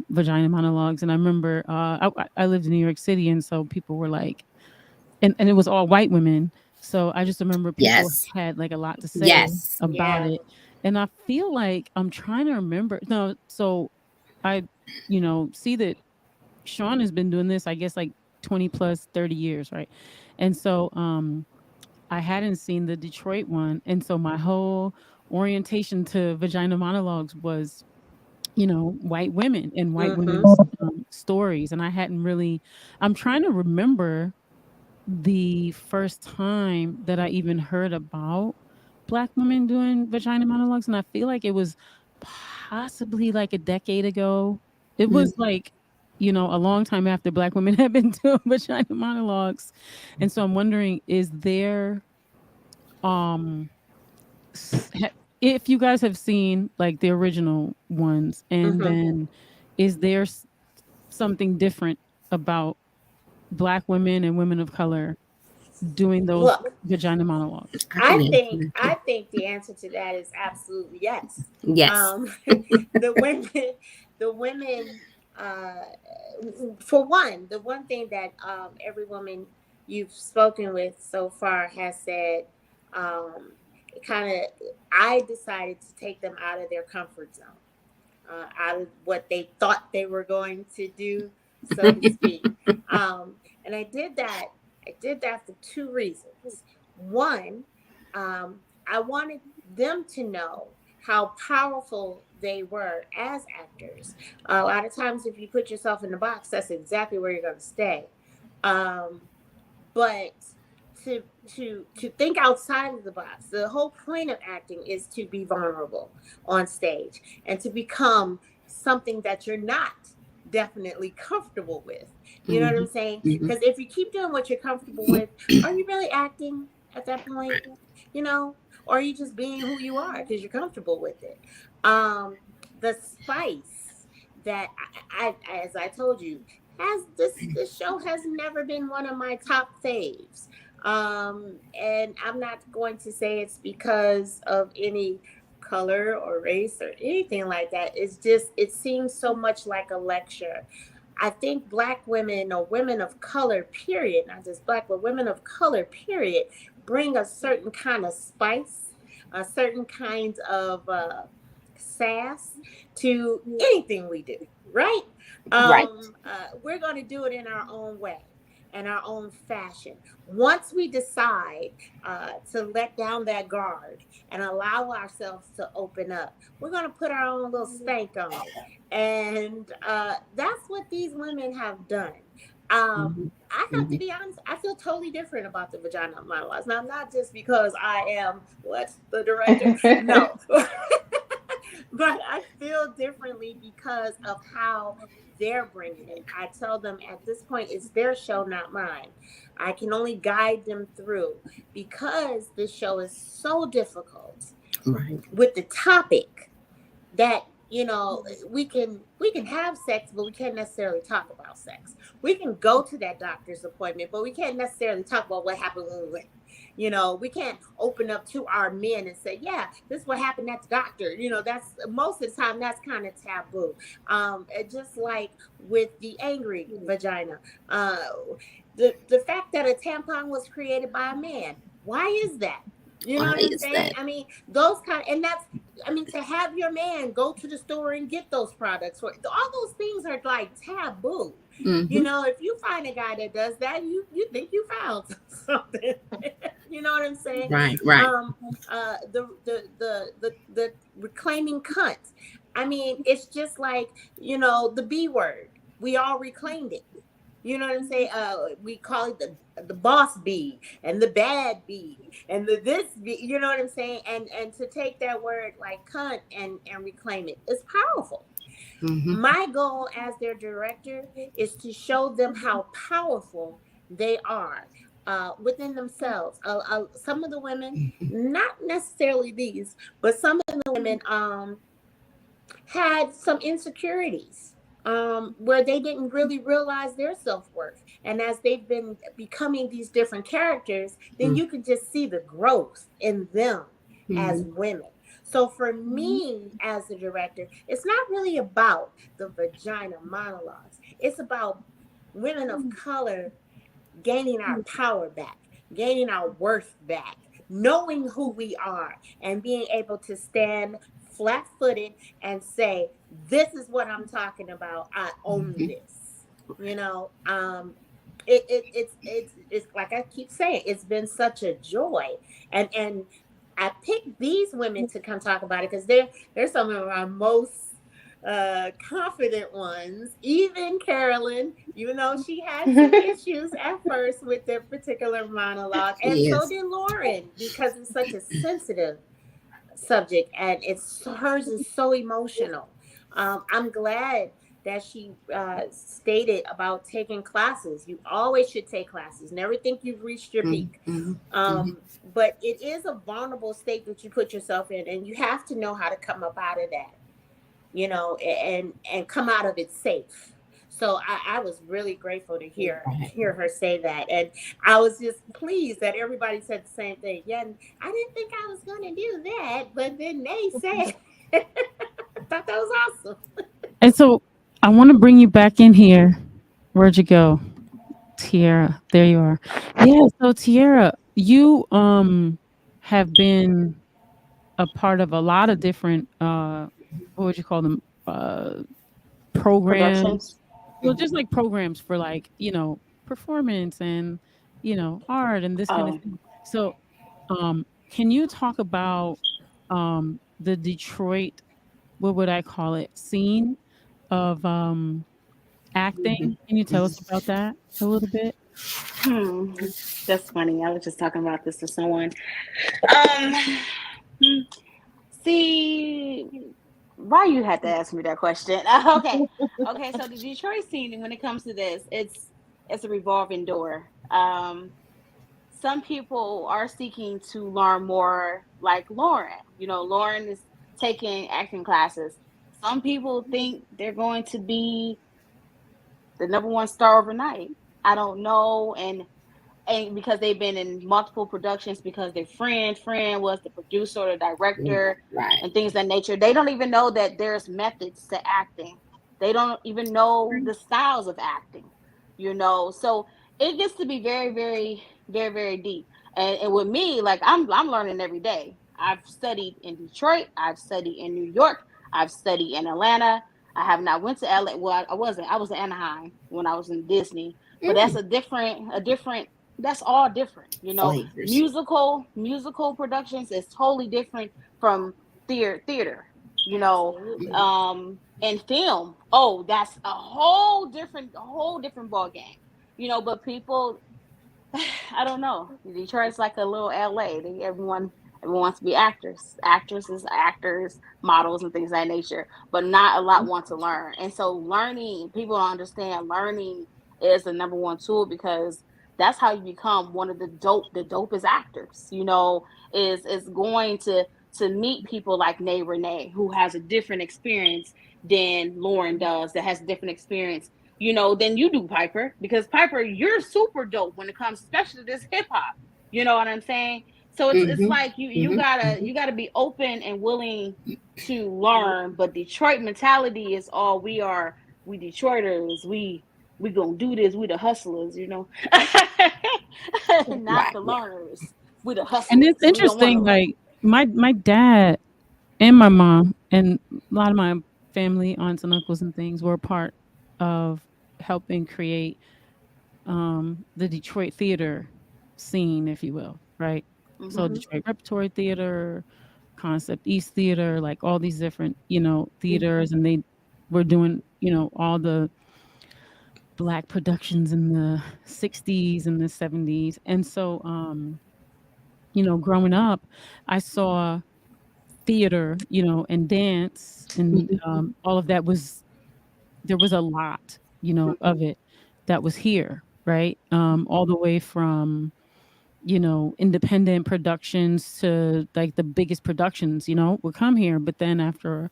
Vagina Monologues. And I remember I lived in New York City, and so people were like, and it was all white women. So I just remember people Yes. had like a lot to say Yes. about Yeah. it. And I feel like I'm trying to remember. No, so I, see that Shawn has been doing this, I guess, like 20 plus 30 years, right? And so I hadn't seen the Detroit one. And so my whole orientation to Vagina Monologues was, white women and white Mm-hmm. women's stories. And I hadn't really, I'm trying to remember the first time that I even heard about Black women doing Vagina Monologues. And I feel like it was possibly like a decade ago. It Mm. was like, a long time after Black women had been doing Vagina Monologues. And so I'm wondering, is there, um, if you guys have seen like the original ones, and Mm-hmm. then is there something different about black women and women of color doing those Well, vagina monologues? I can answer that I too. think the answer to that is absolutely yes. Yes. Um, the women, the women, uh, for one, the one thing that every woman you've spoken with so far has said, kind of, I decided to take them out of their comfort zone, out of what they thought they were going to do, so to speak. Um, and I did that. I did that for two reasons. One, I wanted them to know how powerful they were as actors. A lot of times, if you put yourself in the box, that's exactly where you're going to stay. Um, but to think outside of the box, the whole point of acting is to be vulnerable on stage and to become something that you're not definitely comfortable with. You know what I'm Hmm. saying? Hmm. Because if you keep doing what you're comfortable with, are you really acting at that point? You know, or are you just being who you are because you're comfortable with it? um the spice that as I told you, has this show has never been one of my top faves. And I'm not going to say it's because of any color or race or anything like that. It's just, it seems so much like a lecture. I think black women, or women of color period, not just black, but women of color period, bring a certain kind of spice, a certain kind of sass to anything we do, right? Right. We're going to do it in our own way and our own fashion. Once we decide to let down that guard and allow ourselves to open up, we're going to put our own little stank on it. And that's what these women have done. Hmm. I have to Hmm. be honest, I feel totally different about the vagina monologues. Now, not just because I am what the director, no, but I feel differently because of how they're bringing it. I tell them at this point, it's their show, not mine. I can only guide them through because this show is so difficult Right. with the topic that, you know, we can have sex, but we can't necessarily talk about sex. We can go to that doctor's appointment, but we can't necessarily talk about what happened when we went. You know, we can't open up to our men and say, yeah, this is what happened at the doctor. You know, that's most of the time that's kind of taboo. Just like with the angry vagina, uh the fact that a tampon was created by a man, why is that? You know Why what I'm is saying? that? I mean, those kind, and that's, I mean, to have your man go to the store and get those products, for all those things are like taboo. You Hmm. know, if you find a guy that does that, you think you found something. You know what I'm saying? Right. Right. Um, the reclaiming cunt. I mean, it's just like, you know, the B word. We all reclaimed it. You know what I'm saying? We call it the boss bee and the bad bee and the this bee. You know what I'm saying? And to take that word like cunt and reclaim it is powerful. Hmm. My goal as their director is to show them how powerful they are within themselves. Some of the women, not necessarily these, but some of the women had some insecurities where they didn't really realize their self-worth. And as they've been becoming these different characters, then you can just see the growth in them as Hmm. women. So for me as a director, it's not really about the vagina monologues. It's about women of color gaining our power back, gaining our worth back, knowing who we are, and being able to stand flat footed and say, this is what I'm talking about. I own Hmm. this. You know, it's like I keep saying, it's been such a joy. And I picked these women to come talk about it because they're some of our most confident ones. Even Karelyn, even though she had some issues at first with their particular monologue, and so Yes. did Lauren, because it's such a sensitive subject and it's hers is so emotional. I'm glad that she stated about taking classes. You always should take classes. Never think you've reached your Mm-hmm. peak. Mm-hmm. But it is a vulnerable state that you put yourself in, and you have to know how to come up out of that, and come out of it safe. So I was really grateful to hear her say that, and I was just pleased that everybody said the same thing. Yeah, I didn't think I was gonna do that, but then they said, I thought that was awesome. And so I want to bring you back in here. Where'd you go? Tierra. There you are. Yeah, so Tierra, you have been a part of a lot of different what would you call them? Programs. Productions. Well, just like programs for like, performance and, art and this kind of Oh, thing. So can you talk about the Detroit, what would I call it, scene of acting? Can you tell us about that a little bit? hmm. That's funny. I was just talking about this to someone. Um, hmm, see, why you had to ask me that question? Okay, okay. So the Detroit scene, when it comes to this, it's a revolving door. Some people are seeking to learn more, like Lauren. Lauren is taking acting classes. Some people think they're going to be the number one star overnight. I don't know, and because they've been in multiple productions, because their friend was the producer or the director Right. and things of that nature, they don't even know that there's methods to acting. They don't even know the styles of acting. So it gets to be very, very, very, very deep. And with me, like, I'm learning every day. I've studied in Detroit, I've studied in New York, I've studied in Atlanta. I have not went to LA. Well, I was in Anaheim when I was in Disney, but that's a different that's all different. Flavors. Musical productions is totally different from theater, you know, Absolutely. and film. Oh, that's a whole different ball game. But people, I don't know. Detroit's like a little LA. Everyone wants to be actors, actresses, actors, models, and things of that nature. But not a lot want to learn. And so learning, people don't understand learning is the number one tool, because that's how you become one of the dopest actors. Is going to meet people like Nay Renee, who has a different experience than Lauren does, that has a different experience than you do, Piper. Because Piper, you're super dope when it comes, especially to this hip hop. You know what I'm saying? So it's Mm-hmm. like you Mm-hmm. gotta you gotta be open and willing to learn. But Detroit mentality is all we are. We Detroiters. We gonna do this. We the hustlers. Not Right. the Right. learners. We the And it's hustlers. We don't want to interesting, learn. like my dad and my mom and a lot of my family, aunts and uncles and things were a part of helping create the Detroit theater scene, if you will, right? So Hmm. Detroit Repertory Theater, Concept East Theater, like all these different, theaters, and they were doing, all the black productions in the 60s and the 70s. And so growing up, I saw theater, and dance and all of that was there was a lot, of it that was here, right? All the way from, independent productions to like the biggest productions, would come here. But then after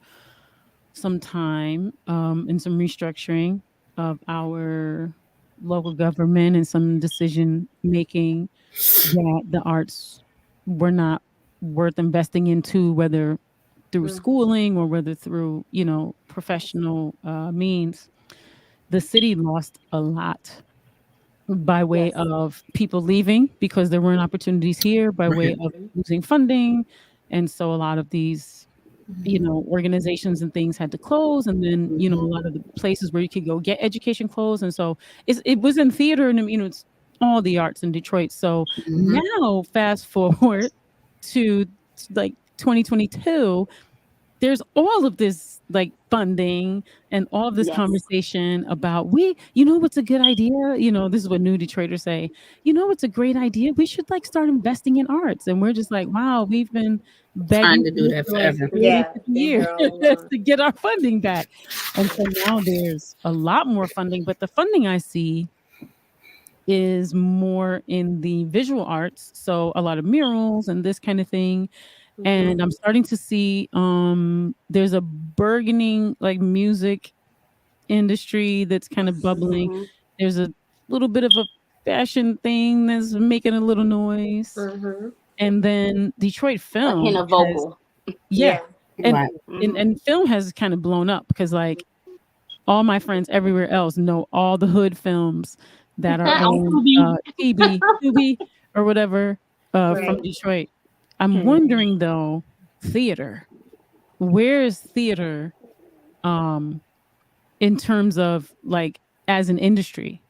some time and some restructuring of our local government and some decision making, that the arts were not worth investing into, whether through schooling or whether through, professional means. The city lost a lot by way Yes. of people leaving because there weren't opportunities here, by way Right. of losing funding. And so a lot of these, organizations and things had to close. And then, a lot of the places where you could go get education closed. And so it was in theater and, it's all the arts in Detroit. So Mm-hmm. now fast forward to like 2022, there's all of this like funding and all of this Yes. conversation about what's a good idea? This is what New Detroiters say. What's a great idea? We should like start investing in arts. And we're just like, wow, we've been Trying begging to for do this that for like forever. 40, Yeah, 50 been years here all along. to get our funding back. And so now there's a lot more funding, but the funding I see is more in the visual arts. So a lot of murals and this kind of thing. And I'm starting to see there's a burgeoning like music industry that's kind of bubbling. Mm-hmm. There's a little bit of a fashion thing that's making a little noise. Mm-hmm. And then Detroit A hint film of has, vocal. yeah. Yeah. And Right. and film has kind of blown up because like all my friends everywhere else know all the hood films that are On on Tubi. Tubi or whatever from Right. Detroit. I'm Hmm. wondering though, theater. Where is theater um in terms of like as an industry,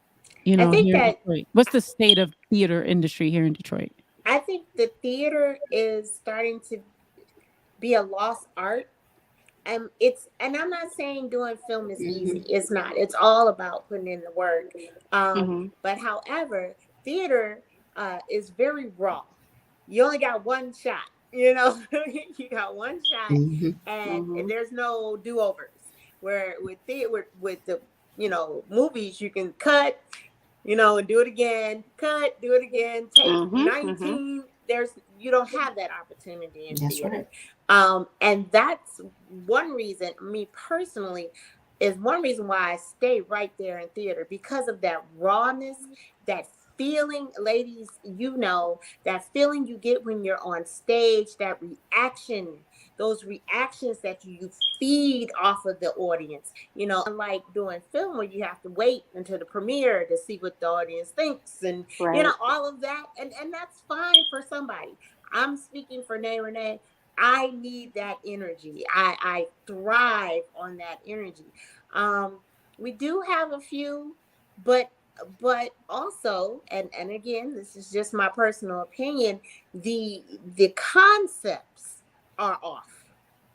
I think here in that Detroit? What's the state of theater industry here in Detroit? I think the theater is starting to be a lost art. And I'm not saying doing film is easy. It's not. It's all about putting in the work. Mm-hmm. But however, theater is very raw. You only got one shot. You got one shot, Hmm. and Mm-hmm. there's no do overs. Where with the movies, you can cut, and do it again, cut, do it again, take Mm-hmm. 19. You don't have that opportunity in That's theater. right. And that's one reason, me personally, is one reason why I stay right there in theater, because of that rawness, that feeling, ladies, that feeling you get when you're on stage, that reaction, those reactions that you feed off of the audience, unlike doing film where you have to wait until the premiere to see what the audience thinks and, Right. all of that. And that's fine for somebody. I'm speaking for Nay Renee. I need that energy. I thrive on that energy. We do have a few, but also, and again, this is just my personal opinion, the concepts are off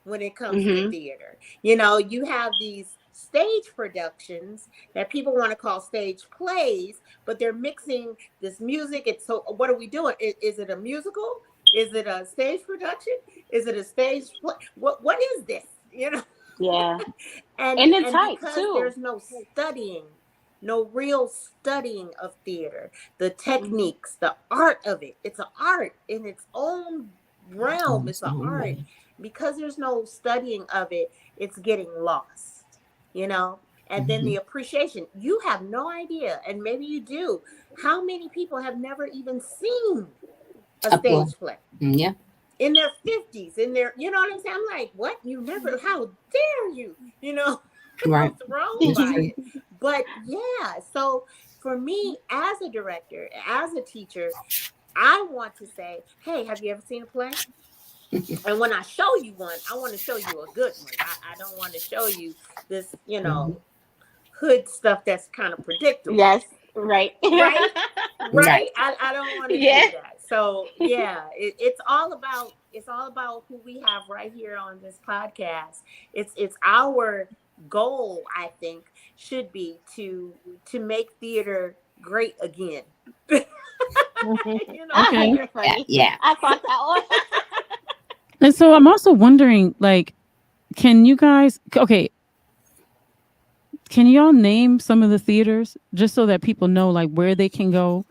when it comes to Mm-hmm. theater. You have these stage productions that people want to call stage plays, but they're mixing this music. It's so, what are we doing? Is it a musical? Is it a stage production? Is it a stage play? What is this? Yeah. and And it's and hype because too. there's no real studying of theater, the Mm-hmm. techniques, the art of it. It's an art in its own realm. It's an art. Because there's no studying of it, it's getting lost, and then the appreciation. You have no idea, and maybe you do, how many people have never even seen a A play. stage play Yeah. in their 50s, in their, what I'm saying? I'm like, what? You never, how dare you, Right. what's wrong It's by true. it? But yeah, so for me, as a director, as a teacher, I want to say, hey, have you ever seen a play? And when I show you one, I want to show you a good one. I don't want to show you this, hood stuff that's kind of predictable. Yes. Right. Right? Right. I don't want to Yeah. do that. So yeah, it's all about who we have right here on this podcast. It's our goal, I think, should be to make theater great again. Okay. You're funny. Yeah. I caught that one. And so I'm also wondering, like, can you guys, okay, can y'all name some of the theaters just so that people know like where they can go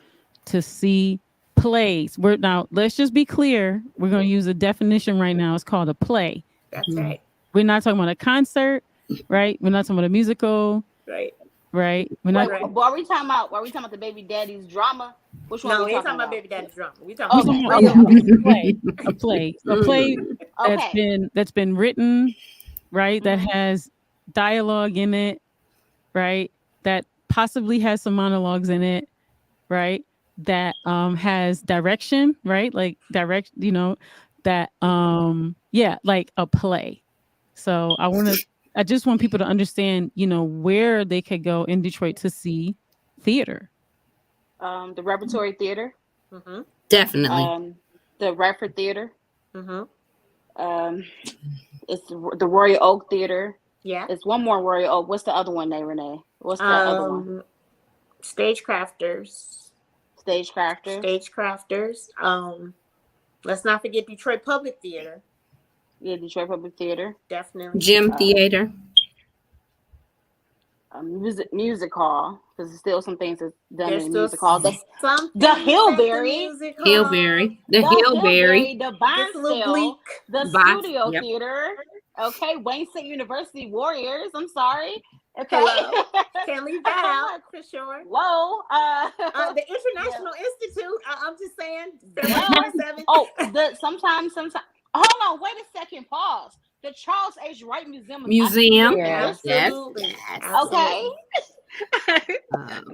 to see plays? Now let's just be clear. We're going to use a definition right now. It's called a play. That's right. We're not talking about a concert, right? We're not talking about a musical, Right. right? We're Wait, not. Right. but are we talking about the baby daddy's drama? Which one No, are we we ain't talking talking about about? baby daddy's drama. We We're talking talking about about real. a play Okay. that's been written, right? That Mhm. has dialogue in it, right? That possibly has some monologues in it, right? That has direction, right? Like direct, that yeah, like a play. So I just want people to understand, where they could go in Detroit to see theater. The Repertory Theater. Definitely. The Radford Theater. Mm-hmm. Um, It's the Royal Oak Theater. Yeah. It's one more Royal Oak. What's the other one, Nay Renee? What's the other one? Stagecrafters. Stagecrafters. Let's not forget Detroit Public Theater. Yeah, Detroit Public Theater. Definitely. Gym Theater. Music hall, because there's still some things that's done There's in still music hall. The Hillberry. Hillberry. The Hillberry, the It's a little Barnsdale, bleak. the Studio Theater. Okay, Wayne State University Warriors. I'm sorry. Okay. Hello. Can't leave that out for sure. Whoa. The International Institute. I'm just saying. February 27th. Oh, sometimes. Hold on. Wait a second. Pause. The Charles H. Wright Museum. Yes. Absolutely. Okay.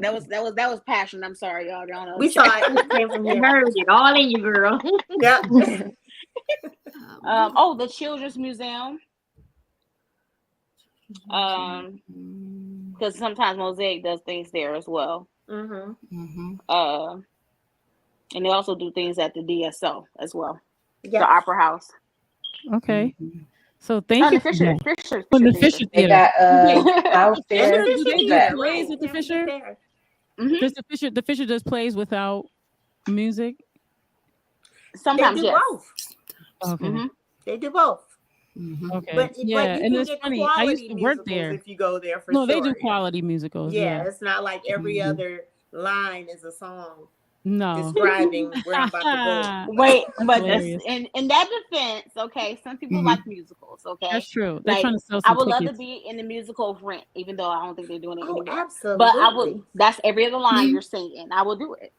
That was passion. I'm sorry, y'all. Don't know. We saw it. It came from here. Heard it all in you, girl. Yeah. The Children's Museum. Because sometimes Mosaic does things there as well. Mm-hmm. And they also do things at the DSO as well. Yeah. The Opera House. Okay. So thank you. The Fisher the Theater. Fisher They Theater. got house there. Do they do Theater, plays right. with the Fisher? Mhm. Does the Fisher does plays without music? Sometimes, they do yes. both. Okay. Mhm. They do both. Okay. But Yeah, you and can it's get funny. I used to quality work musicals there. if you go there for No, sure. they do quality musicals. Yeah, Yeah. it's not like every other line is a song No. describing where I'm about to go. Wait, but Hilarious. in that defense, okay, some people like musicals, okay? That's true. They're Like, trying to sell I some would love tickets. to be in the musical of Rent, even though I don't think they're doing it Oh, anymore. absolutely. But I would. That's every other line you're singing. I will do it.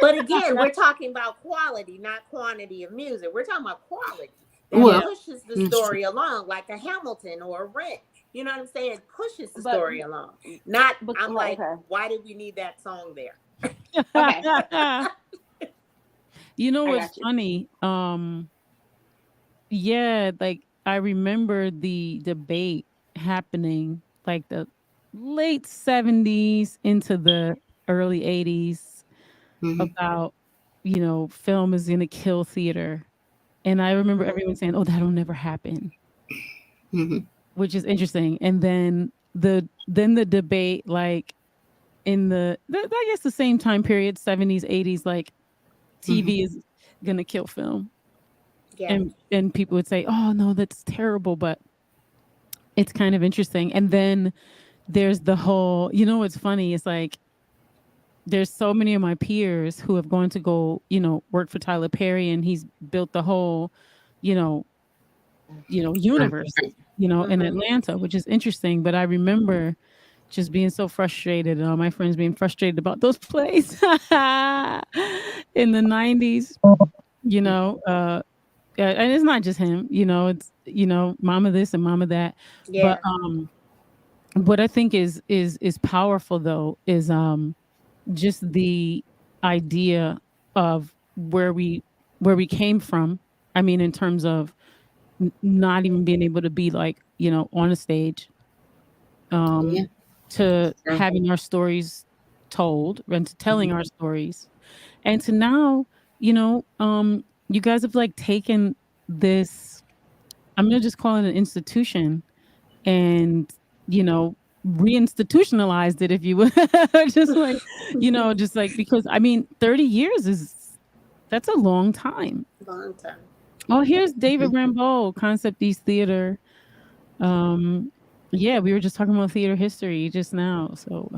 But again, we're talking about quality, not quantity of music. We're talking about quality. That Well, pushes the story along, like a Hamilton or a Rent. You know what I'm saying? It pushes the story along. Not, I'm like, why did we need that song there? Okay. You know I what's got you. funny? Yeah, like I remember the debate happening like the late 70s into the early 80s about, film is gonna kill theater. And I remember everyone saying, "Oh, that'll never happen," which is interesting. And then the debate, like in I guess the same time period, 70s, 80s, like TV is gonna kill film. Yeah. And people would say, "Oh no, that's terrible," but it's kind of interesting. And then there's the whole, what's funny is like there's so many of my peers who have gone to go, work for Tyler Perry, and he's built the whole, universe, in Atlanta, which is interesting. But I remember just being so frustrated, my friends being frustrated about those plays in the 90s, and it's not just him, it's, mama this and mama that. Yeah. But what I think is powerful though is just the idea of where we came from. I mean, in terms of not even being able to be like, on a stage, to having our stories told and to telling our stories, and to now, you guys have like taken this, I'm gonna just call it an institution, and reinstitutionalized it, if you would. Just like, just like, because I mean 30 years that's a long time. Long time. Oh, here's David Rambeau, Concept East Theater. Yeah, we were just talking about theater history just now. So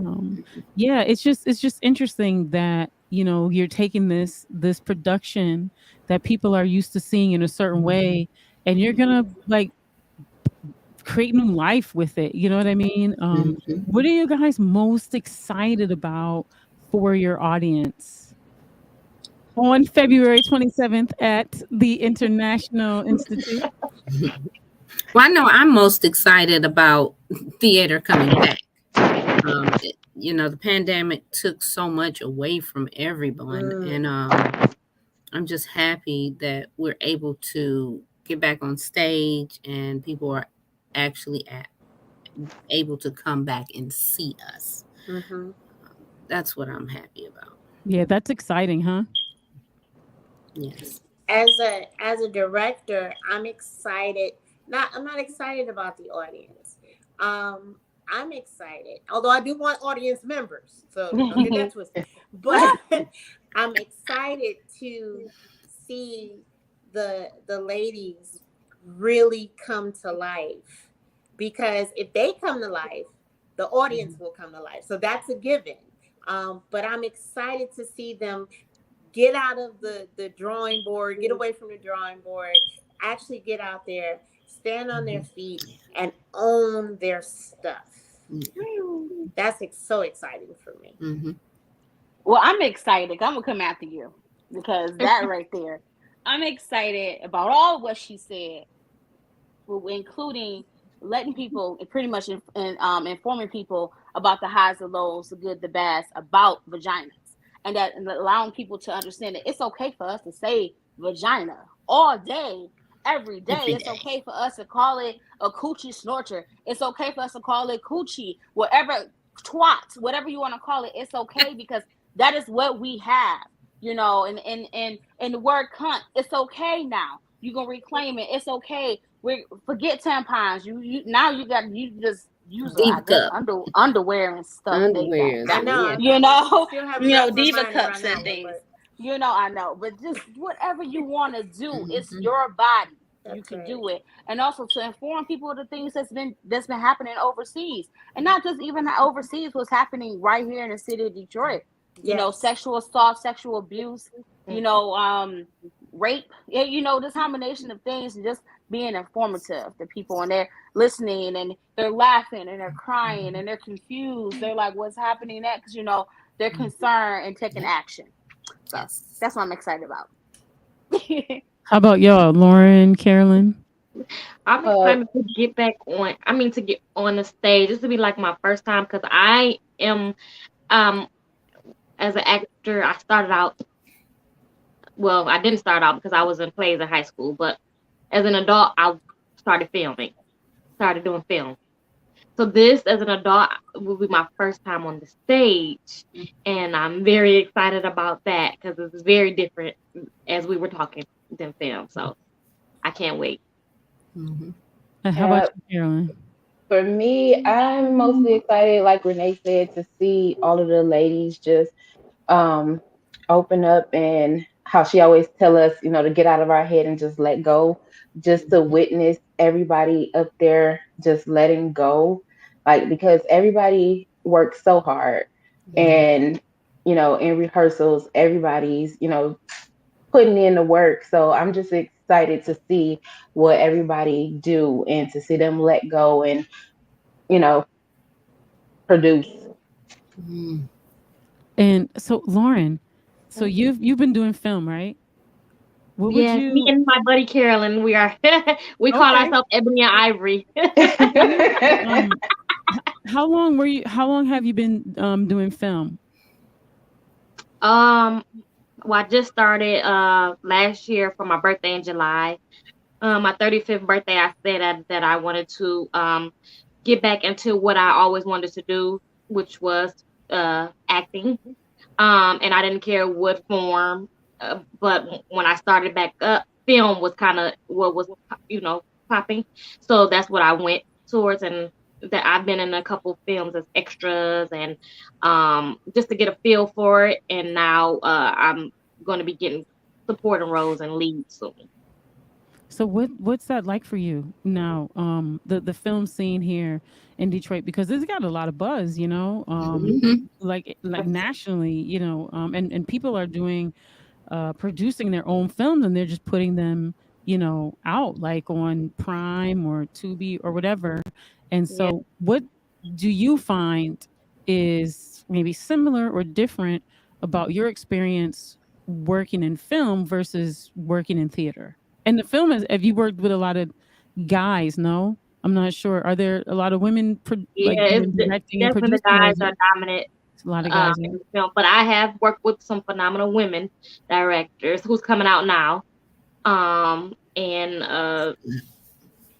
yeah, it's just interesting that you're taking this production that people are used to seeing in a certain way, and you're gonna like create new life with it. You know what I mean? What are you guys most excited about for your audience on February 27th at the International Institute? Well, I know I'm most excited about theater coming back. The pandemic took so much away from everyone, and I'm just happy that we're able to get back on stage and people are actually able to come back and see us. That's what I'm happy about. Yeah, that's exciting, huh? Yes. As a director, I'm excited I'm not excited about the audience. I'm excited, although I do want audience members, so don't get that twisted. But I'm excited to see the ladies really come to life, because if they come to life, the audience will come to life. So that's a given. But I'm excited to see them get out of the drawing board, get away from the drawing board, actually get out there, stand on their feet, and own their stuff. That's so exciting for me. Well, I'm excited. I'm gonna come after you because that right there, I'm excited about all what she said, including letting people, pretty much informing people about the highs, the lows, the good, the bads about vaginas, and allowing people to understand that it's okay for us to say vagina all day, every day. It's okay for us to call it a coochie snorcher. It's okay for us to call it coochie, whatever, twat, whatever you want to call it. It's okay because that is what we have, you know. And the word cunt, it's okay now. You gonna reclaim it. It's okay. Forget tampons. You now you just use I guess underwear and stuff. Underwear. I know. You know, Still have diva cups and things. You know, I know, but just whatever you want to do, it's your body. You can do it, and also to inform people of the things that's been happening overseas, and not just even overseas. What's happening right here in the city of Detroit? You know, sexual assault, sexual abuse. You know, rape. You know, this combination of things, and just being informative to people, and they're listening, and they're laughing, and they're crying, and they're confused. They're like, "What's happening next?" You know, they're concerned and taking action. So that's what I'm excited about. How about y'all, Lauren, Karelyn? I'm excited to get back on. I mean, to get on the stage. This will be like my first time because I am, as an actor, I started out. Well, I didn't start out because I was in plays in high school, but as an adult, I started doing film. So this, as an adult, will be my first time on the stage, and I'm very excited about that because it's very different, as we were talking, than film. So I can't wait. How about you, Karelyn? For me, I'm mostly excited, like Renee said, to see all of the ladies just um, open up, and how she always tell us, you know, to get out of our head and just let go, just to witness everybody up there just letting go, like, because everybody works so hard, and you know, in rehearsals, everybody's, you know, putting in the work. So I'm just excited to see what everybody do, and to see them let go and, you know, produce. And so, Lauren, so you've been doing film, right? What would Yes, me you? and my buddy Karelyn, we are we call Okay. ourselves Ebony and Ivory. Um, how long were you? How long have you been doing film? Well, I just started last year for my birthday in July. My 35th birthday, I said that I wanted to get back into what I always wanted to do, which was acting. And I didn't care what form, but when I started back up, film was kind of what was, popping. So that's what I went towards, and that I've been in a couple films as extras, and just to get a feel for it. And now I'm going to be getting supporting roles and leads soon. So what's that like for you now? The film scene here in Detroit, because it's got a lot of buzz, you know, like nationally, you know, and people are doing producing their own films, and they're just putting them, you know, out like on Prime or Tubi or whatever. And Yeah. so what do you find is maybe similar or different about your experience working in film versus working in theater? And the film is, have you worked with a lot of guys? No, I'm not sure. Are there a lot of women like Yeah, doing directing and definitely the producing, or guys is are it dominant a lot of guys? Yeah? in the film, but I have worked with some phenomenal women directors who's coming out now. And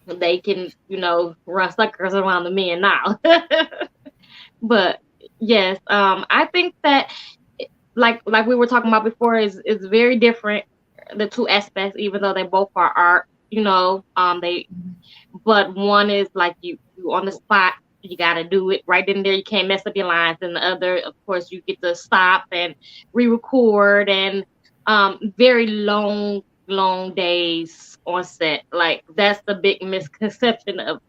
they can, run suckers around the men now. But yes, I think that like we were talking about before is very different, the two aspects, even though they both are art. They but one is like you on the spot. You got to do it right in there. You can't mess up your lines. And the other, of course, you get to stop and re-record and very long days on set. Like that's the big misconception of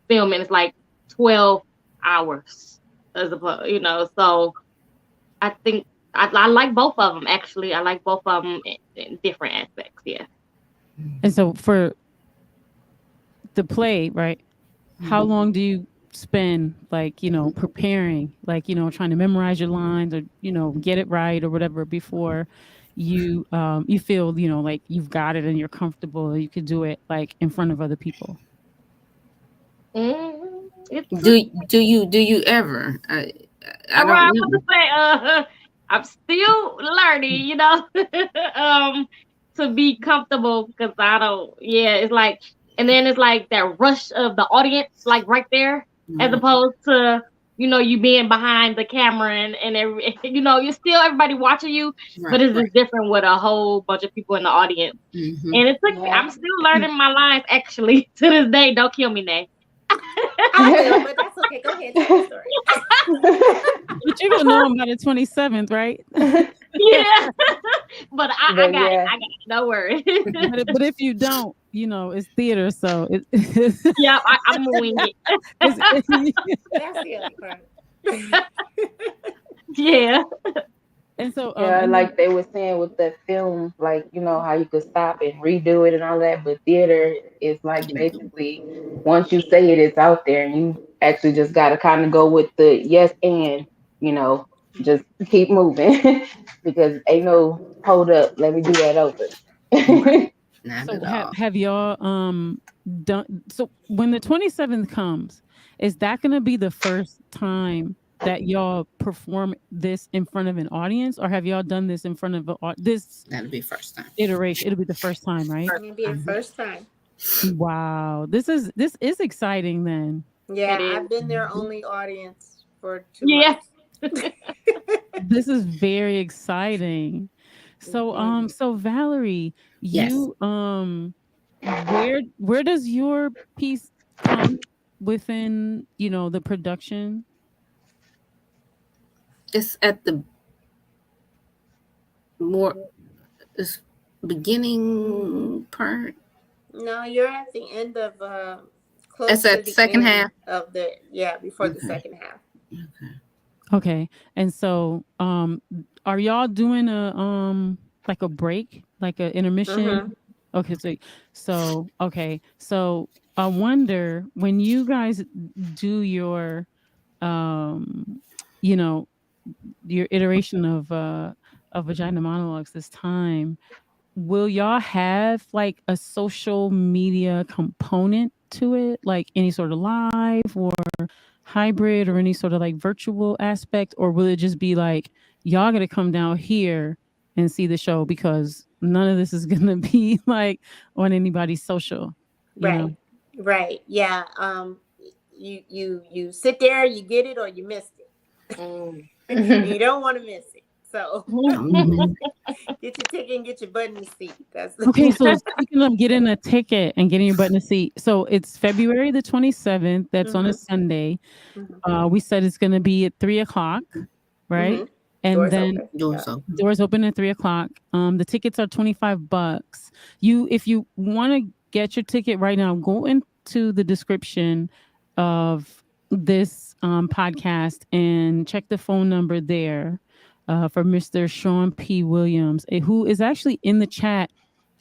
filming. It's like 12 hours as opposed, So I think I like both of them actually. I like both of them in different aspects. Yeah. And so for the play, right? How long do you spend, like, preparing, like, trying to memorize your lines or, get it right or whatever before you feel, like you've got it and you're comfortable, you could do it like in front of other people? Do you ever? I Well, I don't was know. to say, I'm still learning, to be comfortable because I don't. Yeah, it's like, and then it's like that rush of the audience, like right there, as opposed to you being behind the camera and you're still everybody watching you, but Right, it's right. just different with a whole bunch of people in the audience. And it took me. Yeah. I'm still learning my lines actually to this day. Don't kill me, Nay. I will, but that's okay. Go ahead, tell the story. But you're gonna know them by the 27th, right? Yeah, but I But got it. yeah, I got it. Don't worry. But if you don't, it's theater, so Yeah, I'm gonna wing it. That's the other part. Yeah. and so yeah, and then like they were saying with the film, like how you could stop and redo it and all that. But theater is like basically once you say it, it's out there, and you actually just gotta kind of go with the yes and you know just keep moving because ain't no hold up. Let me do that Right. over. Not so at all. have y'all done, so when the 27th comes, is that gonna be the first time that y'all perform this in front of an audience, or have y'all done this in front of this That'll be first time. iteration? It'll be the first time, right? It'll be the first time. Wow, this is exciting then. It Yeah, is. I've been their only audience for 2 months. Yeah. This is very exciting. So Mhm. so Valerie, Yes. you where does your piece come within, the production? It's at the more it's beginning part. No, you're at the end of It's close to at the the second end half. of before the Okay. second half. Okay. Okay. And so are y'all doing a like a break, like a intermission? Mm-hmm. Okay, okay. So I wonder when you guys do um you know your iteration of Vagina Monologues this time, will y'all have like a social media component to it, like any sort of live or hybrid or any sort of like virtual aspect, or will it just be like y'all gonna come down here and see the show because none of this is gonna be like on anybody's social, you know? Right. Right. Yeah. You sit there, you get it, or you missed it. Mm. You don't want to miss it. So Mhm. get your ticket and get your butt in the seat. That's Okay, the so speaking of getting a ticket and getting your butt in a seat, so it's February the 27th. That's on a mm-hmm. Sunday. Mm-hmm. We said it's going to be at 3 o'clock, right? Mm-hmm. And Doors then open. Yeah. Doors open. doors open at 3 o'clock. The tickets are $25. If you want to get your ticket right now, go into the description of this podcast and check the phone number there for Mr. Shawn P. Williams, who is actually in the chat,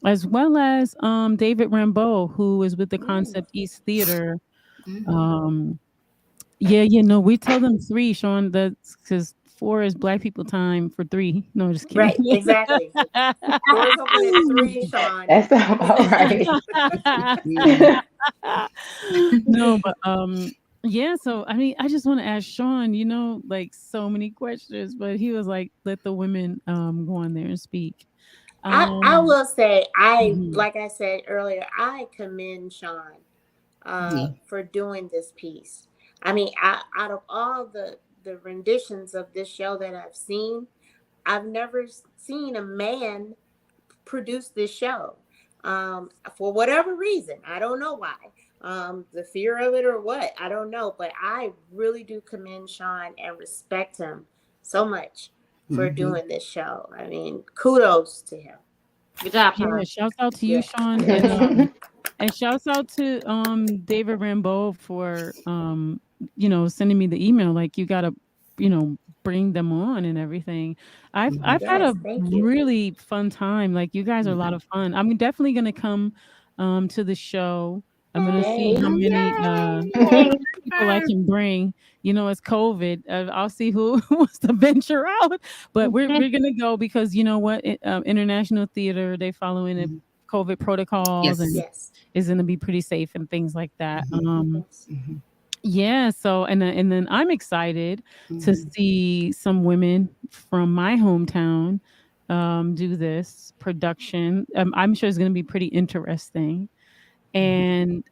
as well as David Rambeau, who is with the Mm. Concept East Theater. Mhm. Um, yeah, no, we tell them three, Shawn. That's because four is Black people time for three. No, just kidding. Right. Exactly. Doors open at 3, Shawn. That's about right. Mhm. No, but yeah. So I mean, I just want to ask Shawn. Like so many questions, but he was like, "Let the women go on there and speak." I Um, will say, mhm. like I said earlier, I commend Shawn Yeah. for doing this piece. I mean, out of all the renditions of this show that I've seen, I've never seen a man produce this show. for whatever reason. I don't know why. The fear of it or what, I don't know. But I really do commend Shawn and respect him so much for doing this show. I mean, kudos to him. Good job, Yeah, Shawn. shouts out to you, Yeah. Shawn, and shouts out to David Rambeau for sending me the email. Like you gotta, bring them on and everything. I've had Yes, a thank you. really fun time. Like you guys are a lot of fun. I'm definitely gonna come to the show. I'm gonna see Yay. how many Yay. people I can bring. It's COVID. I'll see who wants to venture out, but we're gonna go because you know what? International theater, they following the COVID protocols and Yes. Yes. is gonna be pretty safe and things like that. Yes. Yeah. So and then I'm excited to see some women from my hometown do this production. I'm sure it's gonna be pretty interesting. And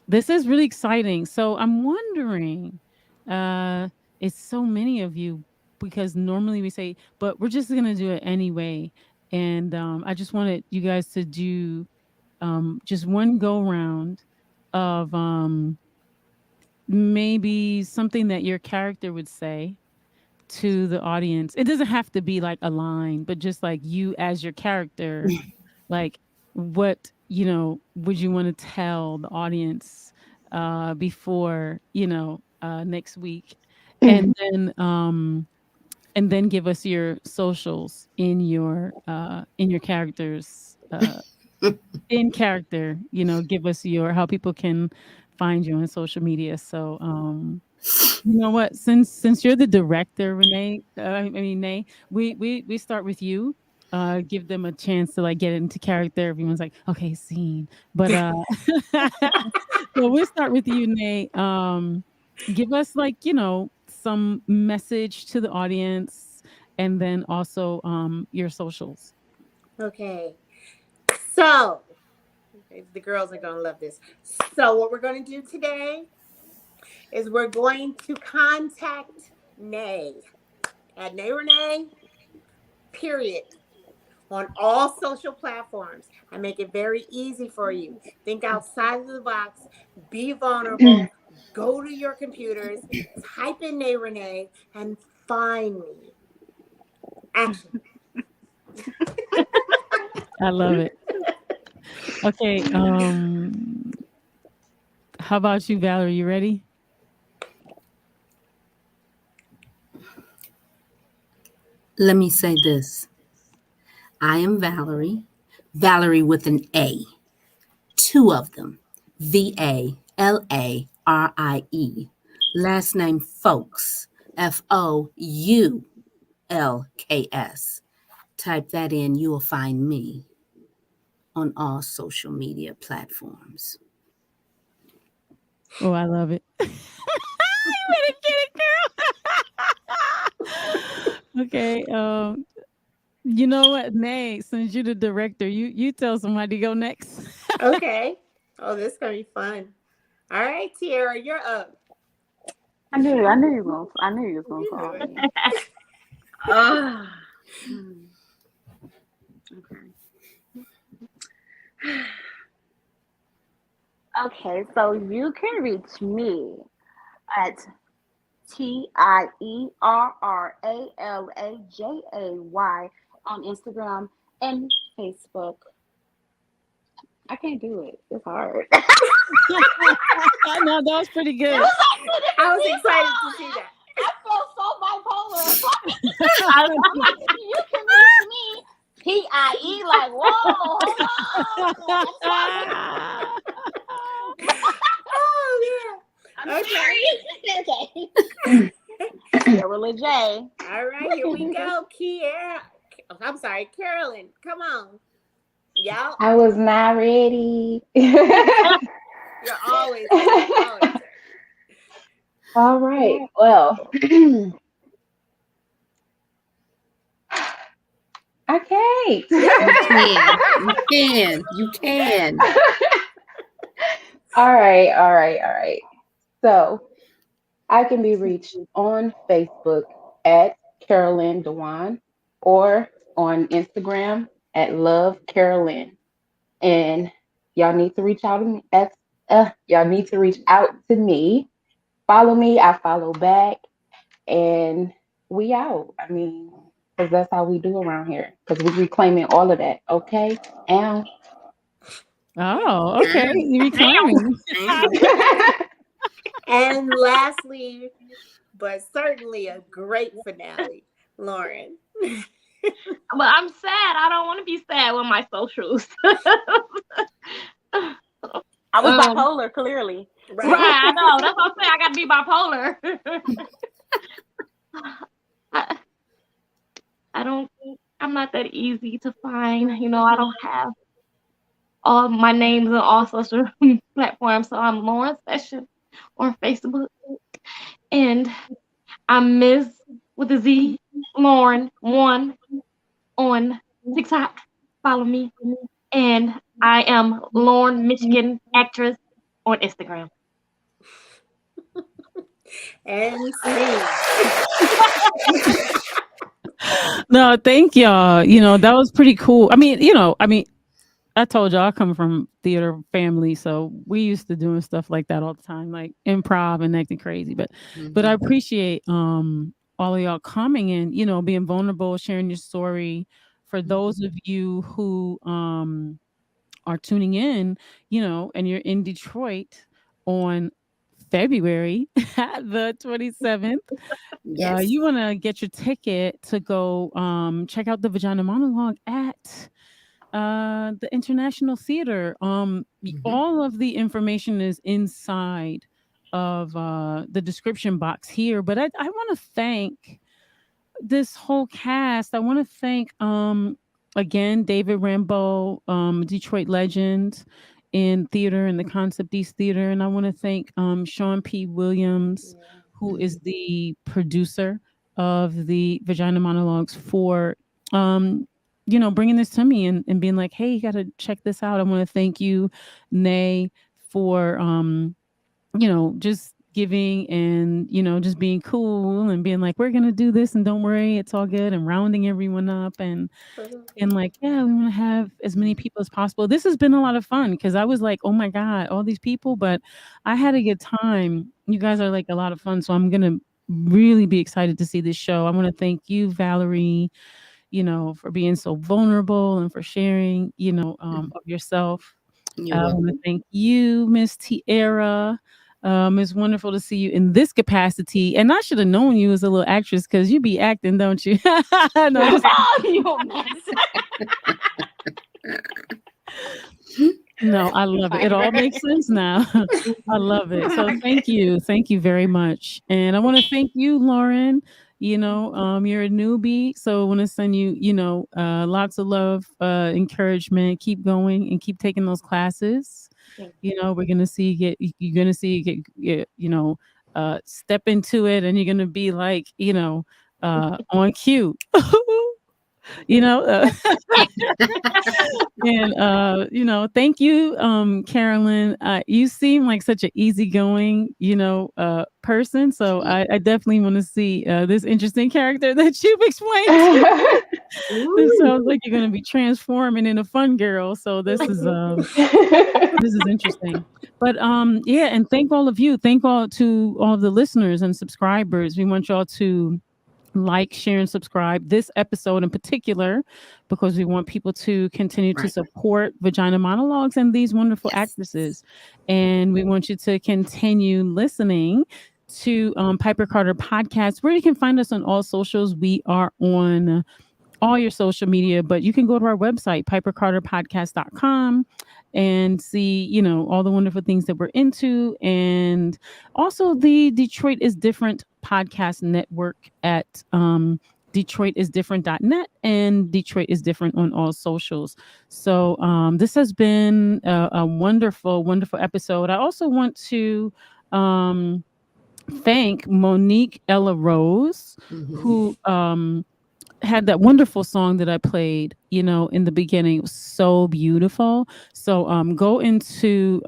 this is really exciting. So I'm wondering, uh, it's so many of you because normally we say, but we're just gonna do it anyway. And I just wanted you guys to do just one go round of maybe something that your character would say to the audience. It doesn't have to be like a line, but just like you as your character, like what would you want to tell the audience before next week, and then give us your socials in your characters in character, give us your how people can find you on social media. So you know what? Since you're the director, Renee, I mean Nay, we start with you. Give them a chance to like get into character. Everyone's like, okay, scene. But so we'll start with you, Nay. Give us like, some message to the audience and then also your socials. Okay. So the girls are going to love this. So what we're going to do today is we're going to contact Nay at Nay Renee, period, on all social platforms. I make it very easy for you. Think outside of the box, be vulnerable, go to your computers, type in Nay Renee, and find me. Action. I love it. Okay, how about you, Valerie? You ready? Let me say this. I am Valerie. Valerie with an A. Two of them. Valerie. Last name Foulks. Foulks. Type that in, you will find me on all social media platforms. Oh, I love it. You better get it, girl. Okay. You know what, Nay? Since you're the director, you tell somebody to go next. Okay. Oh, this is going to be fun. All right, Tierra, you're up. I knew you was gonna You call knew it. me. Ah. Okay. Okay, so you can reach me at TIERRALAJAY on Instagram and Facebook. I can't do it. It's hard. No, that was pretty It good. was like two different I was people. excited to see that. I feel so bipolar. I'm like, you can reach me. TIE, like, whoa, hold on. Oh, yeah. I'm Okay. sorry. Okay. Tierra LaJay. All right, here we go. I'm sorry, Karelyn. Come on. Y'all, I was not ready. you're always ready. Always ready. All right. Well, I can't. You can. All right. All right. All right. So I can be reached on Facebook at Karelyn Dewan or on Instagram at Love Karelyn. and y'all need to reach out to me. Y'all need to reach out to me. Follow me. I follow back, and we out. I mean, because that's how we do around here. Because we reclaiming all of that. Okay, and. Oh, okay. You Damn. reclaiming. And lastly, but certainly a great finale, Lauren. But I'm sad. I don't want to be sad with my socials. I was Um, bipolar, clearly. Right. right, I know. That's what I'm saying. I got to be bipolar. I, I don't. I'm not that easy to find. You know, I don't have all my names on all social platforms. So I'm Lauren Session on Facebook, and I'm Miss with a Z Lauren one on TikTok. Follow me, and I am Lauren Michigan actress on Instagram. And scene. No, thank y'all. That was pretty cool. I told y'all I come from theater family, so we used to doing stuff like that all the time, like improv and acting crazy. But I appreciate all of y'all coming and being vulnerable, sharing your story. For those of you who are tuning in, and you're in Detroit on February the 27th, Yes. you want to get your ticket to go check out the Vagina Monologue at the International Theater. All of the information is inside of the description box here, but I want to thank this whole cast. I want to thank again David Rambo, Detroit legend in theater and the Concept East Theater, and I want to thank Shawn P. Williams, who is the producer of the Vagina Monologues, for bringing this to me and being like, hey, you got to check this out. I want to thank you, Nay, for just giving and just being cool and being like, we're gonna do this and don't worry, it's all good, and rounding everyone up and like, yeah, we want to have as many people as possible. This has been a lot of fun because I was like, oh my god, all these people, but I had a good time. You guys are like a lot of fun, so I'm gonna really be excited to see this show. I want to thank you, Valerie, for being so vulnerable and for sharing, of yourself. You're I want to welcome. thank you, Miss Tierra. It's wonderful to see you in this capacity. And I should have known you as a little actress because you be acting, don't you? No, just Oh, you mess. no, I love it. It all makes sense now. I love it. So thank you. Thank you very much. And I want to thank you, Lauren. You're a newbie. So I want to send you, lots of love, encouragement. Keep going and keep taking those classes. We're gonna see you you're gonna see you step into it and you're gonna be like, on cue. you know uh, and thank you, Karelyn. You seem like such an easygoing person, so I definitely want to see this interesting character that you've explained. This sounds like you're going to be transforming in a fun girl, so this is interesting. But yeah, and thank all of you, thank all the listeners and subscribers. We want y'all to like, share, and subscribe this episode in particular because we want people to continue to Right. support Vagina Monologues and these wonderful Yes. actresses. And we want you to continue listening to Piper Carter Podcast, where you can find us on all socials. We are on all your social media, but you can go to our website, pipercarterpodcast.com, and see, all the wonderful things that we're into. And also the Detroit is Different podcast network at detroitisdifferent.net and Detroit is Different on all socials. So this has been a wonderful, wonderful episode. I also want to thank Monique Ella Rose, who had that wonderful song that I played, in the beginning. It was so beautiful. So go into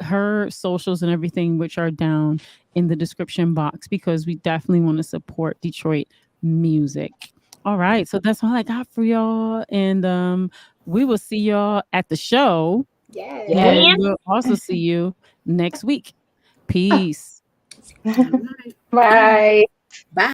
her socials and everything, which are down in the description box, because we definitely want to support Detroit music. All right, so that's all I got for y'all. And we will see y'all at the show. Yes. Yes. And we'll also see you next week. Peace. All right. Bye. Bye.